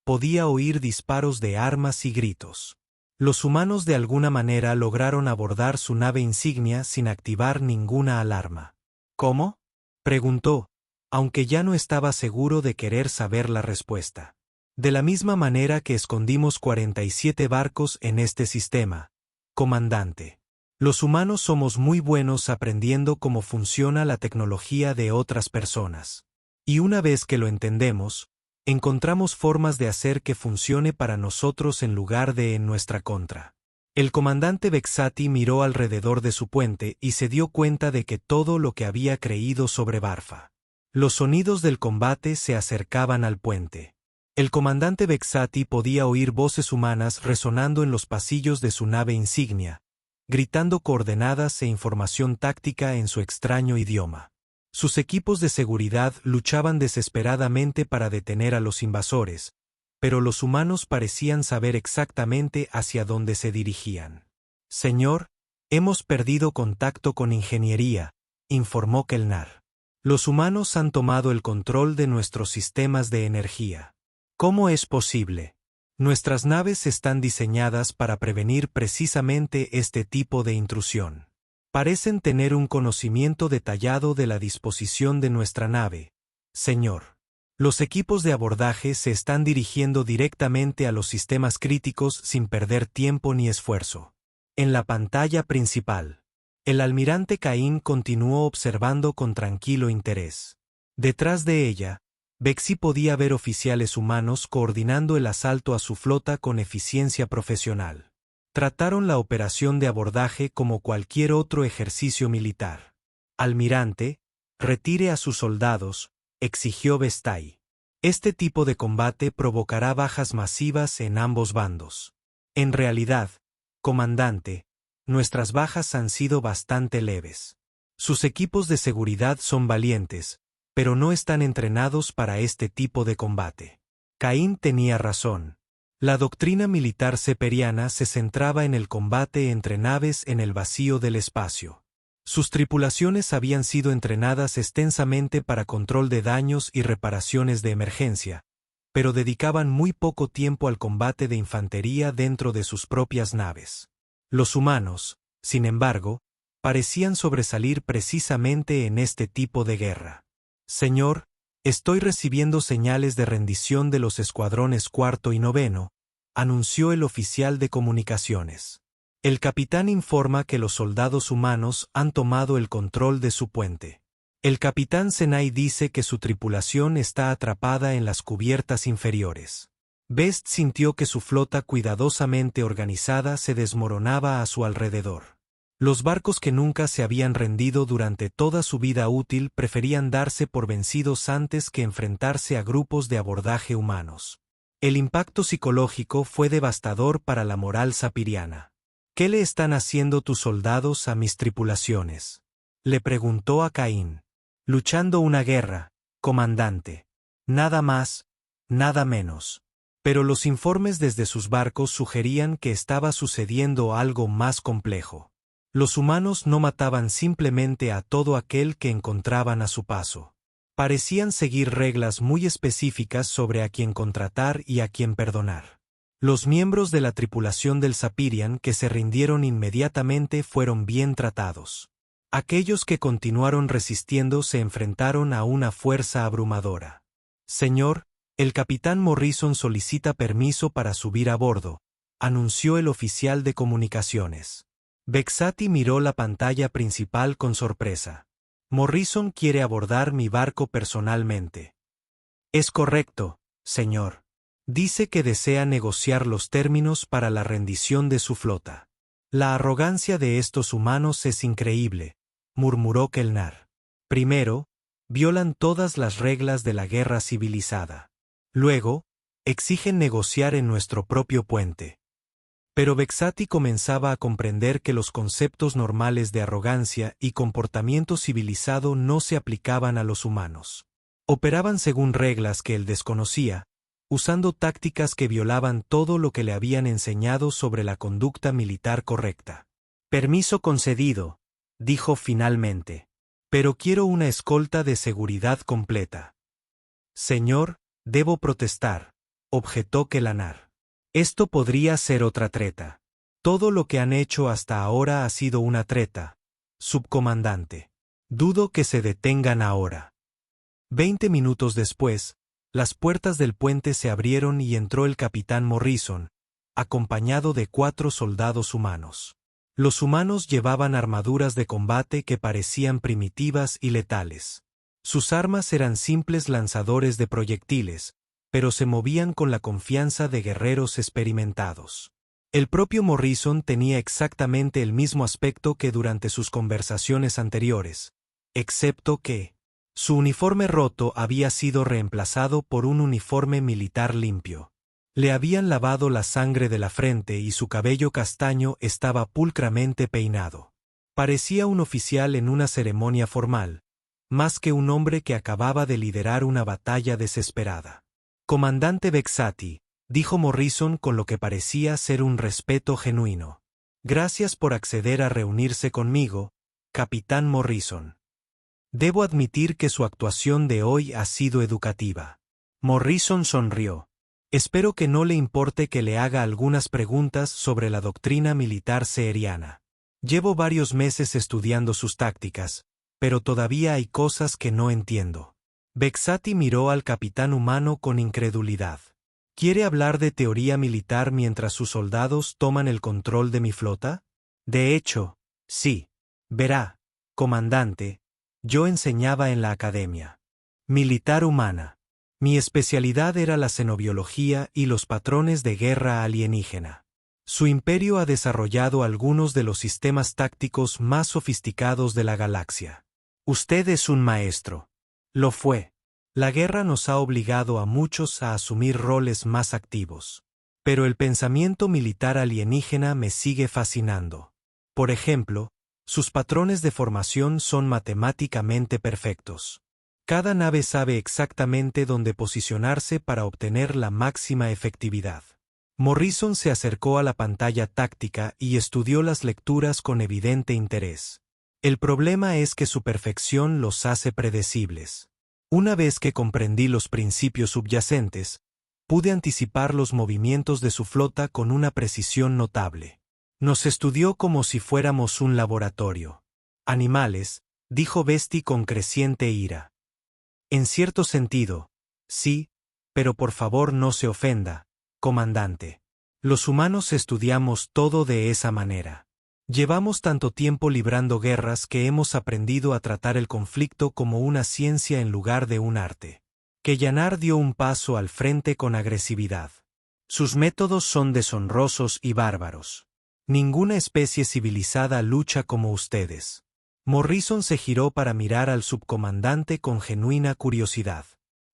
podía oír disparos de armas y gritos. Los humanos de alguna manera lograron abordar su nave insignia sin activar ninguna alarma. ¿Cómo?, preguntó, aunque ya no estaba seguro de querer saber la respuesta. De la misma manera que escondimos 47 barcos en este sistema, comandante. Los humanos somos muy buenos aprendiendo cómo funciona la tecnología de otras personas. Y una vez que lo entendemos, encontramos formas de hacer que funcione para nosotros en lugar de en nuestra contra. El comandante Vexati miró alrededor de su puente y se dio cuenta de que todo lo que había creído sobre Barfa. Los sonidos del combate se acercaban al puente. El comandante Vexati podía oír voces humanas resonando en los pasillos de su nave insignia, gritando coordenadas e información táctica en su extraño idioma. Sus equipos de seguridad luchaban desesperadamente para detener a los invasores, pero los humanos parecían saber exactamente hacia dónde se dirigían. «Señor, hemos perdido contacto con ingeniería», informó Kelnar. «Los humanos han tomado el control de nuestros sistemas de energía». «¿Cómo es posible? Nuestras naves están diseñadas para prevenir precisamente este tipo de intrusión. Parecen tener un conocimiento detallado de la disposición de nuestra nave, señor. Los equipos de abordaje se están dirigiendo directamente a los sistemas críticos sin perder tiempo ni esfuerzo». En la pantalla principal, el almirante Caín continuó observando con tranquilo interés. Detrás de ella, Bexy podía ver oficiales humanos coordinando el asalto a su flota con eficiencia profesional. Trataron la operación de abordaje como cualquier otro ejercicio militar. «Almirante, retire a sus soldados», exigió Vestay. «Este tipo de combate provocará bajas masivas en ambos bandos». «En realidad, comandante, nuestras bajas han sido bastante leves. Sus equipos de seguridad son valientes, pero no están entrenados para este tipo de combate». Caín tenía razón. La doctrina militar seperiana se centraba en el combate entre naves en el vacío del espacio. Sus tripulaciones habían sido entrenadas extensamente para control de daños y reparaciones de emergencia, pero dedicaban muy poco tiempo al combate de infantería dentro de sus propias naves. Los humanos, sin embargo, parecían sobresalir precisamente en este tipo de guerra. «Señor, estoy recibiendo señales de rendición de los escuadrones cuarto y noveno», anunció el oficial de comunicaciones. «El capitán informa que los soldados humanos han tomado el control de su puente. El capitán Senai dice que su tripulación está atrapada en las cubiertas inferiores». Best sintió que su flota cuidadosamente organizada se desmoronaba a su alrededor. Los barcos que nunca se habían rendido durante toda su vida útil preferían darse por vencidos antes que enfrentarse a grupos de abordaje humanos. El impacto psicológico fue devastador para la moral sapiriana. «¿Qué le están haciendo tus soldados a mis tripulaciones?», le preguntó a Caín. «Luchando una guerra, comandante. Nada más, nada menos». Pero los informes desde sus barcos sugerían que estaba sucediendo algo más complejo. Los humanos no mataban simplemente a todo aquel que encontraban a su paso. Parecían seguir reglas muy específicas sobre a quién contratar y a quién perdonar. Los miembros de la tripulación del Sapirian que se rindieron inmediatamente fueron bien tratados. Aquellos que continuaron resistiendo se enfrentaron a una fuerza abrumadora. «Señor, el capitán Morrison solicita permiso para subir a bordo», anunció el oficial de comunicaciones. Vexati miró la pantalla principal con sorpresa. «Morrison quiere abordar mi barco personalmente». «Es correcto, señor. Dice que desea negociar los términos para la rendición de su flota». «La arrogancia de estos humanos es increíble», murmuró Kelnar. «Primero, violan todas las reglas de la guerra civilizada. Luego, exigen negociar en nuestro propio puente». Pero Vexati comenzaba a comprender que los conceptos normales de arrogancia y comportamiento civilizado no se aplicaban a los humanos. Operaban según reglas que él desconocía, usando tácticas que violaban todo lo que le habían enseñado sobre la conducta militar correcta. Permiso concedido, dijo finalmente. Pero quiero una escolta de seguridad completa. Señor, debo protestar, objetó Kellanар. Esto podría ser otra treta. Todo lo que han hecho hasta ahora ha sido una treta, subcomandante. Dudo que se detengan ahora. 20 minutos después, las puertas del puente se abrieron y entró el capitán Morrison, acompañado de 4 soldados humanos. Los humanos llevaban armaduras de combate que parecían primitivas y letales. Sus armas eran simples lanzadores de proyectiles, pero se movían con la confianza de guerreros experimentados. El propio Morrison tenía exactamente el mismo aspecto que durante sus conversaciones anteriores, excepto que su uniforme roto había sido reemplazado por un uniforme militar limpio. Le habían lavado la sangre de la frente y su cabello castaño estaba pulcramente peinado. Parecía un oficial en una ceremonia formal, más que un hombre que acababa de liderar una batalla desesperada. Comandante Vexati, dijo Morrison con lo que parecía ser un respeto genuino. Gracias por acceder a reunirse conmigo, Capitán Morrison. Debo admitir que su actuación de hoy ha sido educativa. Morrison sonrió. Espero que no le importe que le haga algunas preguntas sobre la doctrina militar seheriana. Llevo varios meses estudiando sus tácticas, pero todavía hay cosas que no entiendo. Vexati miró al capitán humano con incredulidad. ¿Quiere hablar de teoría militar mientras sus soldados toman el control de mi flota? De hecho, sí. Verá, comandante, yo enseñaba en la academia militar humana. Mi especialidad era la xenobiología y los patrones de guerra alienígena. Su imperio ha desarrollado algunos de los sistemas tácticos más sofisticados de la galaxia. Usted es un maestro. Lo fue. La guerra nos ha obligado a muchos a asumir roles más activos. Pero el pensamiento militar alienígena me sigue fascinando. Por ejemplo, sus patrones de formación son matemáticamente perfectos. Cada nave sabe exactamente dónde posicionarse para obtener la máxima efectividad. Morrison se acercó a la pantalla táctica y estudió las lecturas con evidente interés. El problema es que su perfección los hace predecibles. Una vez que comprendí los principios subyacentes, pude anticipar los movimientos de su flota con una precisión notable. Nos estudió como si fuéramos un laboratorio. Animales, dijo Vesti con creciente ira. En cierto sentido, sí, pero por favor no se ofenda, comandante. Los humanos estudiamos todo de esa manera. Llevamos tanto tiempo librando guerras que hemos aprendido a tratar el conflicto como una ciencia en lugar de un arte. Kellanar dio un paso al frente con agresividad. Sus métodos son deshonrosos y bárbaros. Ninguna especie civilizada lucha como ustedes. Morrison se giró para mirar al subcomandante con genuina curiosidad.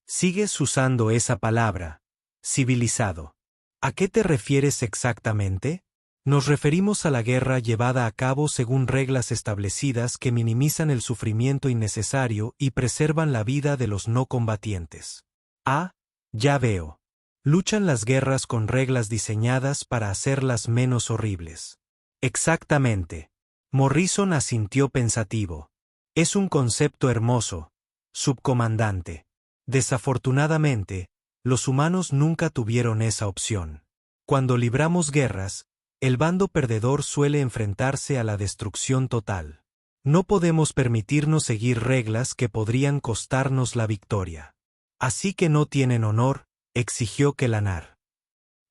Sigues usando esa palabra, civilizado. ¿A qué te refieres exactamente? Nos referimos a la guerra llevada a cabo según reglas establecidas que minimizan el sufrimiento innecesario y preservan la vida de los no combatientes. Ah, ya veo. Luchan las guerras con reglas diseñadas para hacerlas menos horribles. Exactamente. Morrison asintió pensativo. Es un concepto hermoso, subcomandante. Desafortunadamente, los humanos nunca tuvieron esa opción. Cuando libramos guerras, el bando perdedor suele enfrentarse a la destrucción total. No podemos permitirnos seguir reglas que podrían costarnos la victoria. Así que no tienen honor, exigió Kellanar.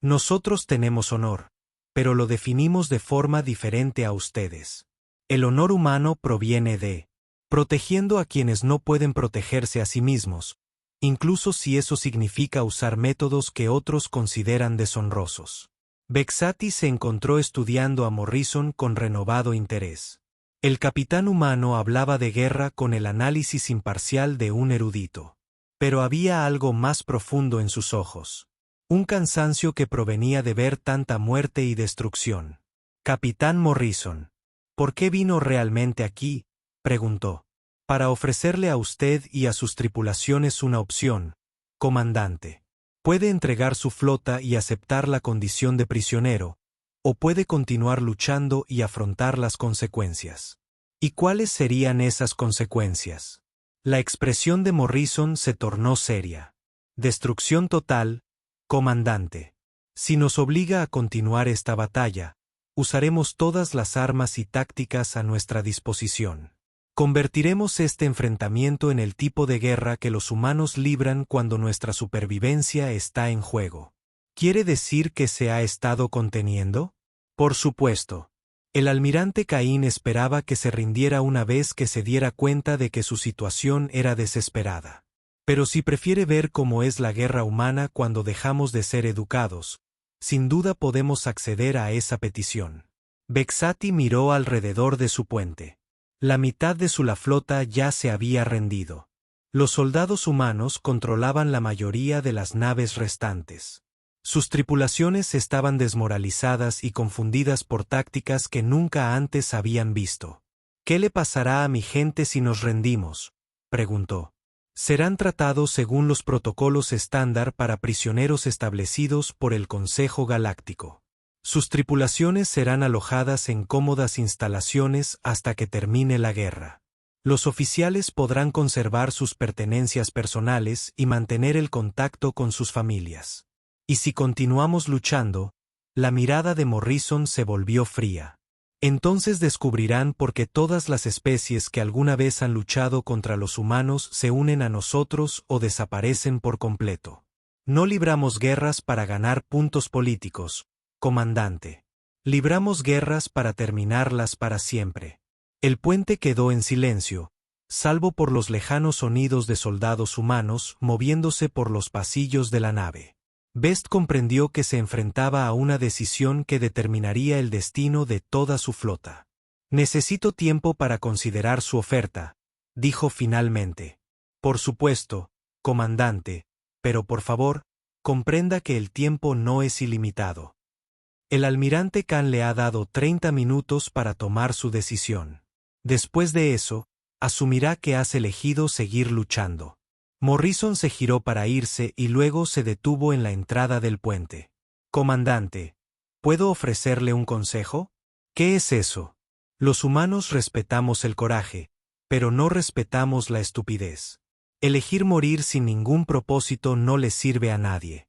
Nosotros tenemos honor, pero lo definimos de forma diferente a ustedes. El honor humano proviene de protegiendo a quienes no pueden protegerse a sí mismos, incluso si eso significa usar métodos que otros consideran deshonrosos. Vexati se encontró estudiando a Morrison con renovado interés. El capitán humano hablaba de guerra con el análisis imparcial de un erudito. Pero había algo más profundo en sus ojos. Un cansancio que provenía de ver tanta muerte y destrucción. Capitán Morrison, ¿por qué vino realmente aquí?, preguntó. Para ofrecerle a usted y a sus tripulaciones una opción, comandante. Puede entregar su flota y aceptar la condición de prisionero, o puede continuar luchando y afrontar las consecuencias. ¿Y cuáles serían esas consecuencias? La expresión de Morrison se tornó seria. Destrucción total, comandante. Si nos obliga a continuar esta batalla, usaremos todas las armas y tácticas a nuestra disposición. Convertiremos este enfrentamiento en el tipo de guerra que los humanos libran cuando nuestra supervivencia está en juego. ¿Quiere decir que se ha estado conteniendo? Por supuesto. El almirante Caín esperaba que se rindiera una vez que se diera cuenta de que su situación era desesperada. Pero si prefiere ver cómo es la guerra humana cuando dejamos de ser educados, sin duda podemos acceder a esa petición. Vexati miró alrededor de su puente. La mitad de su flota ya se había rendido. Los soldados humanos controlaban la mayoría de las naves restantes. Sus tripulaciones estaban desmoralizadas y confundidas por tácticas que nunca antes habían visto. ¿Qué le pasará a mi gente si nos rendimos?, preguntó. Serán tratados según los protocolos estándar para prisioneros establecidos por el Consejo Galáctico. Sus tripulaciones serán alojadas en cómodas instalaciones hasta que termine la guerra. Los oficiales podrán conservar sus pertenencias personales y mantener el contacto con sus familias. Y si continuamos luchando, la mirada de Morrison se volvió fría. Entonces descubrirán por qué todas las especies que alguna vez han luchado contra los humanos se unen a nosotros o desaparecen por completo. No libramos guerras para ganar puntos políticos, comandante. Libramos guerras para terminarlas para siempre. El puente quedó en silencio, salvo por los lejanos sonidos de soldados humanos moviéndose por los pasillos de la nave. Best comprendió que se enfrentaba a una decisión que determinaría el destino de toda su flota. Necesito tiempo para considerar su oferta, dijo finalmente. Por supuesto, comandante, pero por favor, comprenda que el tiempo no es ilimitado. El almirante Khan le ha dado 30 minutos para tomar su decisión. Después de eso, asumirá que has elegido seguir luchando. Morrison se giró para irse y luego se detuvo en la entrada del puente. Comandante, ¿puedo ofrecerle un consejo? ¿Qué es eso? Los humanos respetamos el coraje, pero no respetamos la estupidez. Elegir morir sin ningún propósito no le sirve a nadie.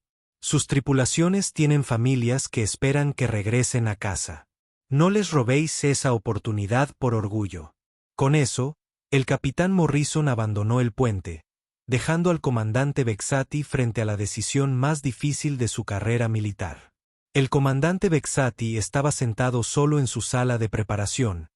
Sus tripulaciones tienen familias que esperan que regresen a casa. No les robéis esa oportunidad por orgullo. Con eso, el capitán Morrison abandonó el puente, dejando al comandante Vexati frente a la decisión más difícil de su carrera militar. El comandante Vexati estaba sentado solo en su sala de preparación,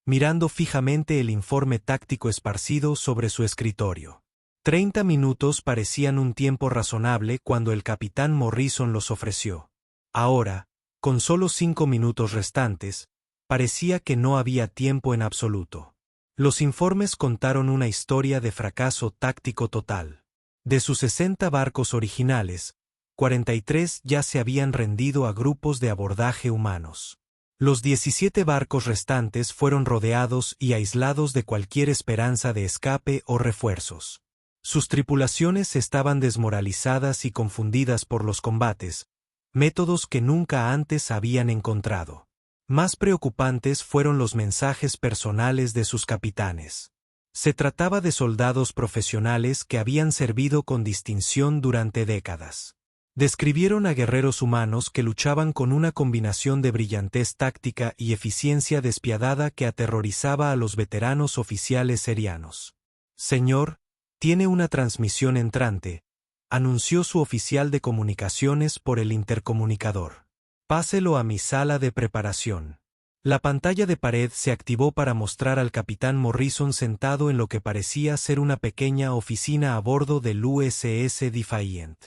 mirando fijamente el informe táctico esparcido sobre su escritorio. 30 minutos parecían un tiempo razonable cuando el capitán Morrison los ofreció. Ahora, con solo 5 minutos restantes, parecía que no había tiempo en absoluto. Los informes contaron una historia de fracaso táctico total. De sus 60 barcos originales, 43 ya se habían rendido a grupos de abordaje humanos. Los 17 barcos restantes fueron rodeados y aislados de cualquier esperanza de escape o refuerzos. Sus tripulaciones estaban desmoralizadas y confundidas por los combates, métodos que nunca antes habían encontrado. Más preocupantes fueron los mensajes personales de sus capitanes. Se trataba de soldados profesionales que habían servido con distinción durante décadas. Describieron a guerreros humanos que luchaban con una combinación de brillantez táctica y eficiencia despiadada que aterrorizaba a los veteranos oficiales serianos. Señor, tiene una transmisión entrante, anunció su oficial de comunicaciones por el intercomunicador. Páselo a mi sala de preparación. La pantalla de pared se activó para mostrar al capitán Morrison sentado en lo que parecía ser una pequeña oficina a bordo del USS Defiant.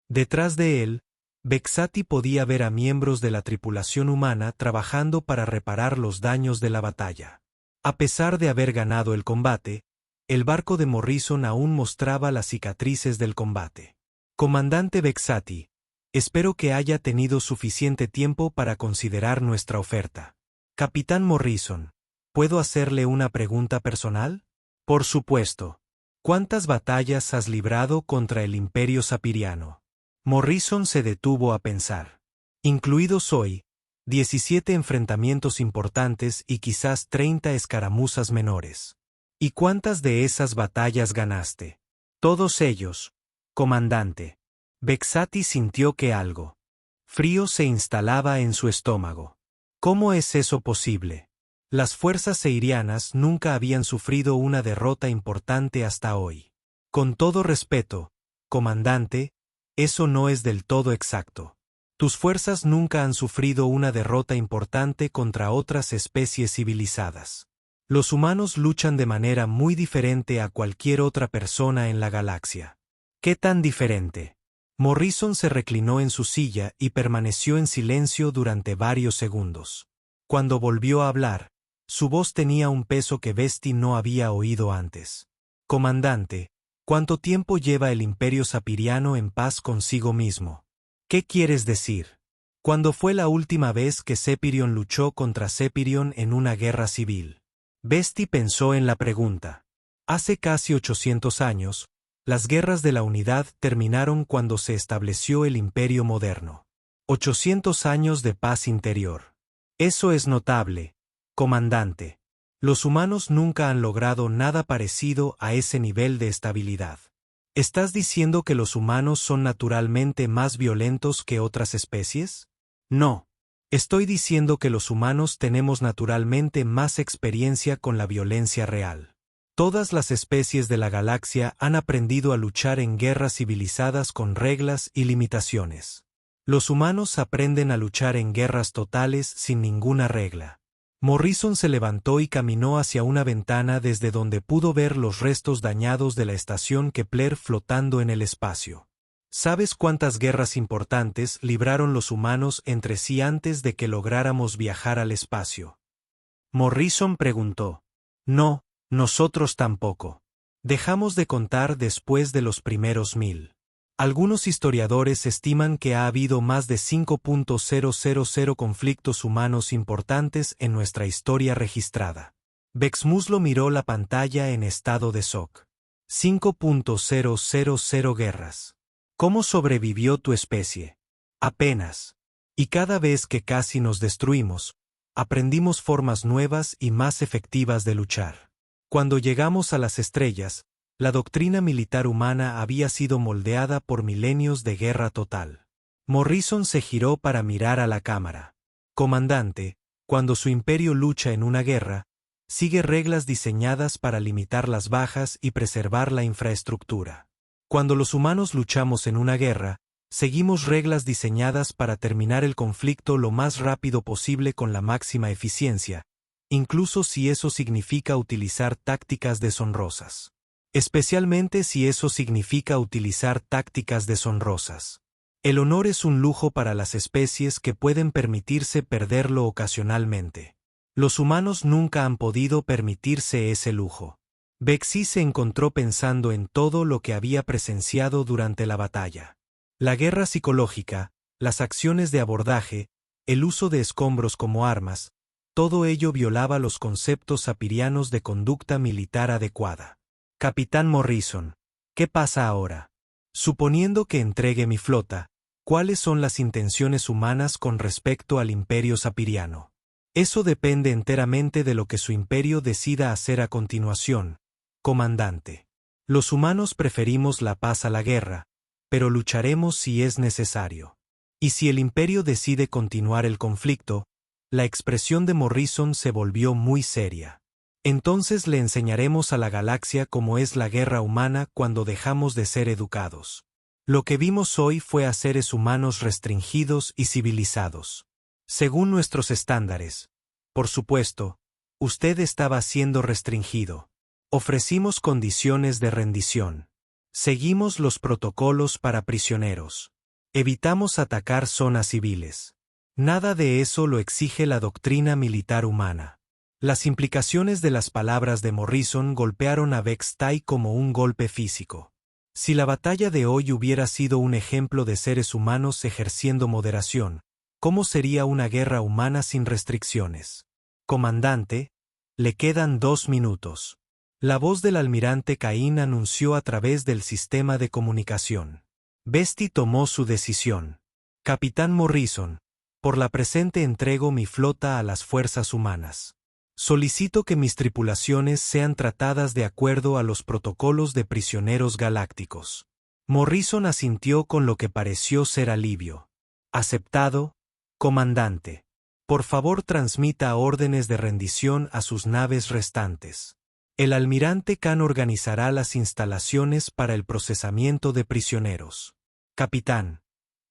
Detrás de él, Vexati podía ver a miembros de la tripulación humana trabajando para reparar los daños de la batalla. A pesar de haber ganado el combate, el barco de Morrison aún mostraba las cicatrices del combate. Comandante Vexati, espero que haya tenido suficiente tiempo para considerar nuestra oferta. Capitán Morrison, ¿puedo hacerle una pregunta personal? Por supuesto. ¿Cuántas batallas has librado contra el Imperio Sapiriano? Morrison se detuvo a pensar. Incluidos hoy, 17 enfrentamientos importantes y quizás 30 escaramuzas menores. ¿Y cuántas de esas batallas ganaste? Todos ellos, comandante. Vexati sintió que algo frío se instalaba en su estómago. ¿Cómo es eso posible? Las fuerzas seirianas nunca habían sufrido una derrota importante hasta hoy. Con todo respeto, comandante, eso no es del todo exacto. Tus fuerzas nunca han sufrido una derrota importante contra otras especies civilizadas. Los humanos luchan de manera muy diferente a cualquier otra persona en la galaxia. ¿Qué tan diferente? Morrison se reclinó en su silla y permaneció en silencio durante varios segundos. Cuando volvió a hablar, su voz tenía un peso que Vesti no había oído antes. Comandante, ¿cuánto tiempo lleva el Imperio Sapiriano en paz consigo mismo? ¿Qué quieres decir? ¿Cuándo fue la última vez que Sepirion luchó contra Sepirion en una guerra civil? Vesti pensó en la pregunta. Hace casi 800 años, las guerras de la unidad terminaron cuando se estableció el Imperio moderno. 800 años de paz interior. Eso es notable, comandante. Los humanos nunca han logrado nada parecido a ese nivel de estabilidad. ¿Estás diciendo que los humanos son naturalmente más violentos que otras especies? No. Estoy diciendo que los humanos tenemos naturalmente más experiencia con la violencia real. Todas las especies de la galaxia han aprendido a luchar en guerras civilizadas con reglas y limitaciones. Los humanos aprenden a luchar en guerras totales sin ninguna regla. Morrison se levantó y caminó hacia una ventana desde donde pudo ver los restos dañados de la estación Kepler flotando en el espacio. ¿Sabes cuántas guerras importantes libraron los humanos entre sí antes de que lográramos viajar al espacio? Morrison preguntó. No, nosotros tampoco. Dejamos de contar después de los primeros 1000. Algunos historiadores estiman que ha habido más de 5.000 conflictos humanos importantes en nuestra historia registrada. Bexmuslo miró la pantalla en estado de shock. 5.000 guerras. ¿Cómo sobrevivió tu especie? Apenas. Y cada vez que casi nos destruimos, aprendimos formas nuevas y más efectivas de luchar. Cuando llegamos a las estrellas, la doctrina militar humana había sido moldeada por milenios de guerra total. Morrison se giró para mirar a la cámara. Comandante, cuando su imperio lucha en una guerra, sigue reglas diseñadas para limitar las bajas y preservar la infraestructura. Cuando los humanos luchamos en una guerra, seguimos reglas diseñadas para terminar el conflicto lo más rápido posible con la máxima eficiencia, incluso si eso significa utilizar tácticas deshonrosas. Especialmente si eso significa utilizar tácticas deshonrosas. El honor es un lujo para las especies que pueden permitirse perderlo ocasionalmente. Los humanos nunca han podido permitirse ese lujo. Vexi se encontró pensando en todo lo que había presenciado durante la batalla. La guerra psicológica, las acciones de abordaje, el uso de escombros como armas, todo ello violaba los conceptos sapirianos de conducta militar adecuada. Capitán Morrison, ¿qué pasa ahora? Suponiendo que entregue mi flota, ¿cuáles son las intenciones humanas con respecto al imperio sapiriano? Eso depende enteramente de lo que su imperio decida hacer a continuación, comandante. Los humanos preferimos la paz a la guerra, pero lucharemos si es necesario. Y si el imperio decide continuar el conflicto, la expresión de Morrison se volvió muy seria. Entonces le enseñaremos a la galaxia cómo es la guerra humana cuando dejamos de ser educados. Lo que vimos hoy fue a seres humanos restringidos y civilizados. Según nuestros estándares. Por supuesto, usted estaba siendo restringido. Ofrecimos condiciones de rendición. Seguimos los protocolos para prisioneros. Evitamos atacar zonas civiles. Nada de eso lo exige la doctrina militar humana. Las implicaciones de las palabras de Morrison golpearon a Vextai como un golpe físico. Si la batalla de hoy hubiera sido un ejemplo de seres humanos ejerciendo moderación, ¿cómo sería una guerra humana sin restricciones? Comandante, le quedan 2 minutos. La voz del almirante Caín anunció a través del sistema de comunicación. Bestie tomó su decisión. Capitán Morrison, por la presente entrego mi flota a las fuerzas humanas. Solicito que mis tripulaciones sean tratadas de acuerdo a los protocolos de prisioneros galácticos. Morrison asintió con lo que pareció ser alivio. Aceptado, comandante. Por favor, transmita órdenes de rendición a sus naves restantes. El almirante Khan organizará las instalaciones para el procesamiento de prisioneros. Capitán,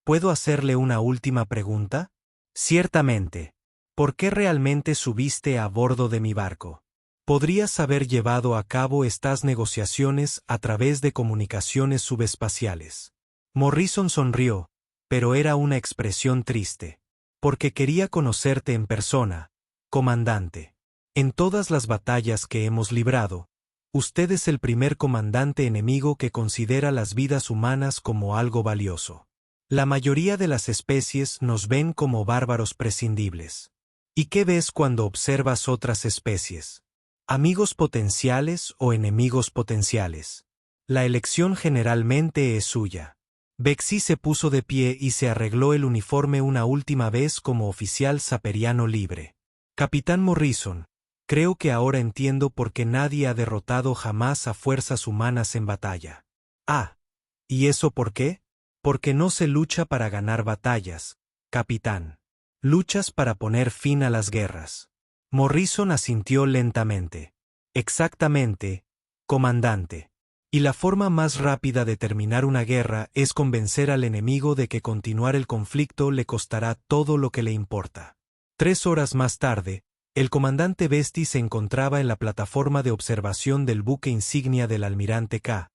¿puedo hacerle una última pregunta? Ciertamente. ¿Por qué realmente subiste a bordo de mi barco? Podrías haber llevado a cabo estas negociaciones a través de comunicaciones subespaciales. Morrison sonrió, pero era una expresión triste. Porque quería conocerte en persona, comandante. En todas las batallas que hemos librado, usted es el primer comandante enemigo que considera las vidas humanas como algo valioso. La mayoría de las especies nos ven como bárbaros prescindibles. ¿Y qué ves cuando observas otras especies? ¿Amigos potenciales o enemigos potenciales? La elección generalmente es suya. Bexy se puso de pie y se arregló el uniforme una última vez como oficial saperiano libre. Capitán Morrison, creo que ahora entiendo por qué nadie ha derrotado jamás a fuerzas humanas en batalla. Ah, ¿y eso por qué? Porque no se lucha para ganar batallas, capitán. Luchas para poner fin a las guerras. Morrison asintió lentamente. Exactamente, comandante. Y la forma más rápida de terminar una guerra es convencer al enemigo de que continuar el conflicto le costará todo lo que le importa. 3 horas más tarde, el comandante Bestie se encontraba en la plataforma de observación del buque insignia del almirante K,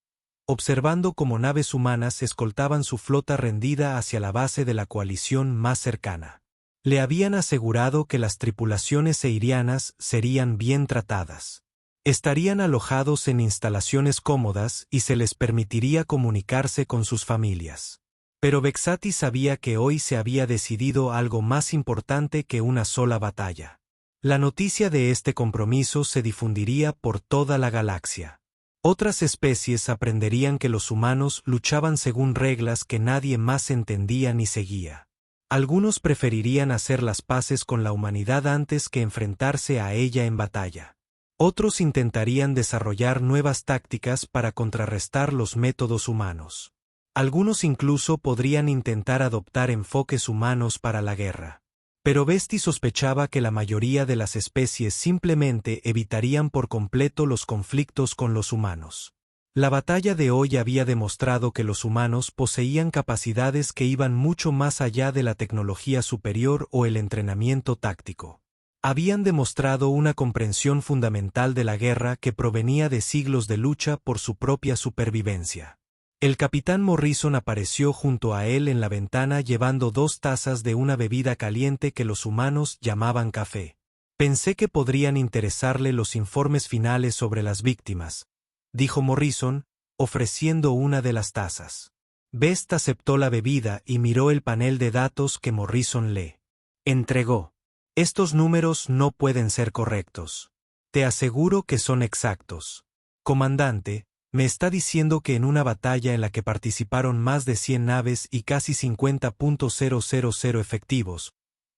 observando cómo naves humanas escoltaban su flota rendida hacia la base de la coalición más cercana. Le habían asegurado que las tripulaciones seirianas serían bien tratadas. Estarían alojados en instalaciones cómodas y se les permitiría comunicarse con sus familias. Pero Vexati sabía que hoy se había decidido algo más importante que una sola batalla. La noticia de este compromiso se difundiría por toda la galaxia. Otras especies aprenderían que los humanos luchaban según reglas que nadie más entendía ni seguía. Algunos preferirían hacer las paces con la humanidad antes que enfrentarse a ella en batalla. Otros intentarían desarrollar nuevas tácticas para contrarrestar los métodos humanos. Algunos incluso podrían intentar adoptar enfoques humanos para la guerra. Pero Bestie sospechaba que la mayoría de las especies simplemente evitarían por completo los conflictos con los humanos. La batalla de hoy había demostrado que los humanos poseían capacidades que iban mucho más allá de la tecnología superior o el entrenamiento táctico. Habían demostrado una comprensión fundamental de la guerra que provenía de siglos de lucha por su propia supervivencia. El capitán Morrison apareció junto a él en la ventana llevando 2 tazas de una bebida caliente que los humanos llamaban café. Pensé que podrían interesarle los informes finales sobre las víctimas, dijo Morrison, ofreciendo una de las tazas. Best aceptó la bebida y miró el panel de datos que Morrison le entregó. Estos números no pueden ser correctos. Te aseguro que son exactos. Comandante, me está diciendo que en una batalla en la que participaron más de 100 naves y casi 50.000 efectivos,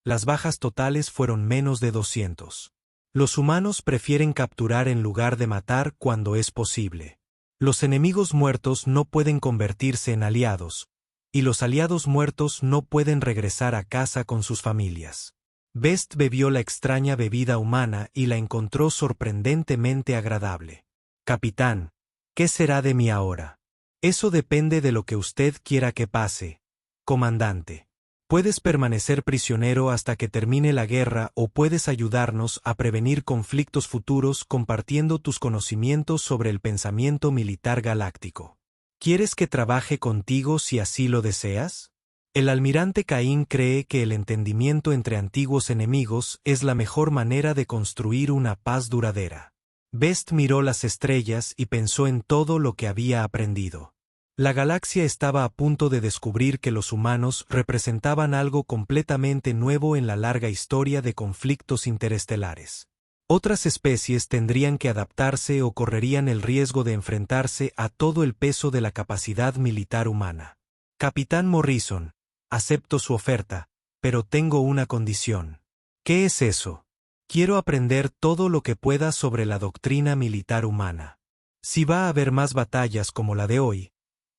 las bajas totales fueron menos de 200. Los humanos prefieren capturar en lugar de matar cuando es posible. Los enemigos muertos no pueden convertirse en aliados, y los aliados muertos no pueden regresar a casa con sus familias. Best bebió la extraña bebida humana y la encontró sorprendentemente agradable. Capitán, ¿qué será de mí ahora? Eso depende de lo que usted quiera que pase, comandante. Puedes permanecer prisionero hasta que termine la guerra o puedes ayudarnos a prevenir conflictos futuros compartiendo tus conocimientos sobre el pensamiento militar galáctico. ¿Quieres que trabaje contigo si así lo deseas? El almirante Caín cree que el entendimiento entre antiguos enemigos es la mejor manera de construir una paz duradera. Best miró las estrellas y pensó en todo lo que había aprendido. La galaxia estaba a punto de descubrir que los humanos representaban algo completamente nuevo en la larga historia de conflictos interestelares. Otras especies tendrían que adaptarse o correrían el riesgo de enfrentarse a todo el peso de la capacidad militar humana. Capitán Morrison, acepto su oferta, pero tengo una condición. ¿Qué es eso? Quiero aprender todo lo que pueda sobre la doctrina militar humana. Si va a haber más batallas como la de hoy,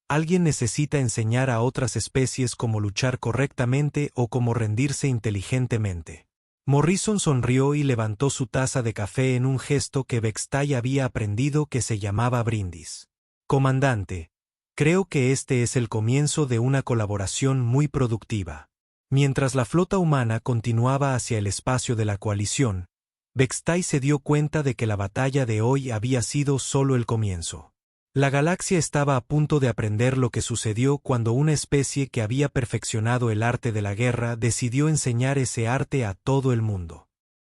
alguien necesita enseñar a otras especies cómo luchar correctamente o cómo rendirse inteligentemente. Morrison sonrió y levantó su taza de café en un gesto que Bextai había aprendido que se llamaba brindis. Comandante, creo que este es el comienzo de una colaboración muy productiva. Mientras la flota humana continuaba hacia el espacio de la coalición, Bextai se dio cuenta de que la batalla de hoy había sido solo el comienzo. La galaxia estaba a punto de aprender lo que sucedió cuando una especie que había perfeccionado el arte de la guerra decidió enseñar ese arte a todo el mundo.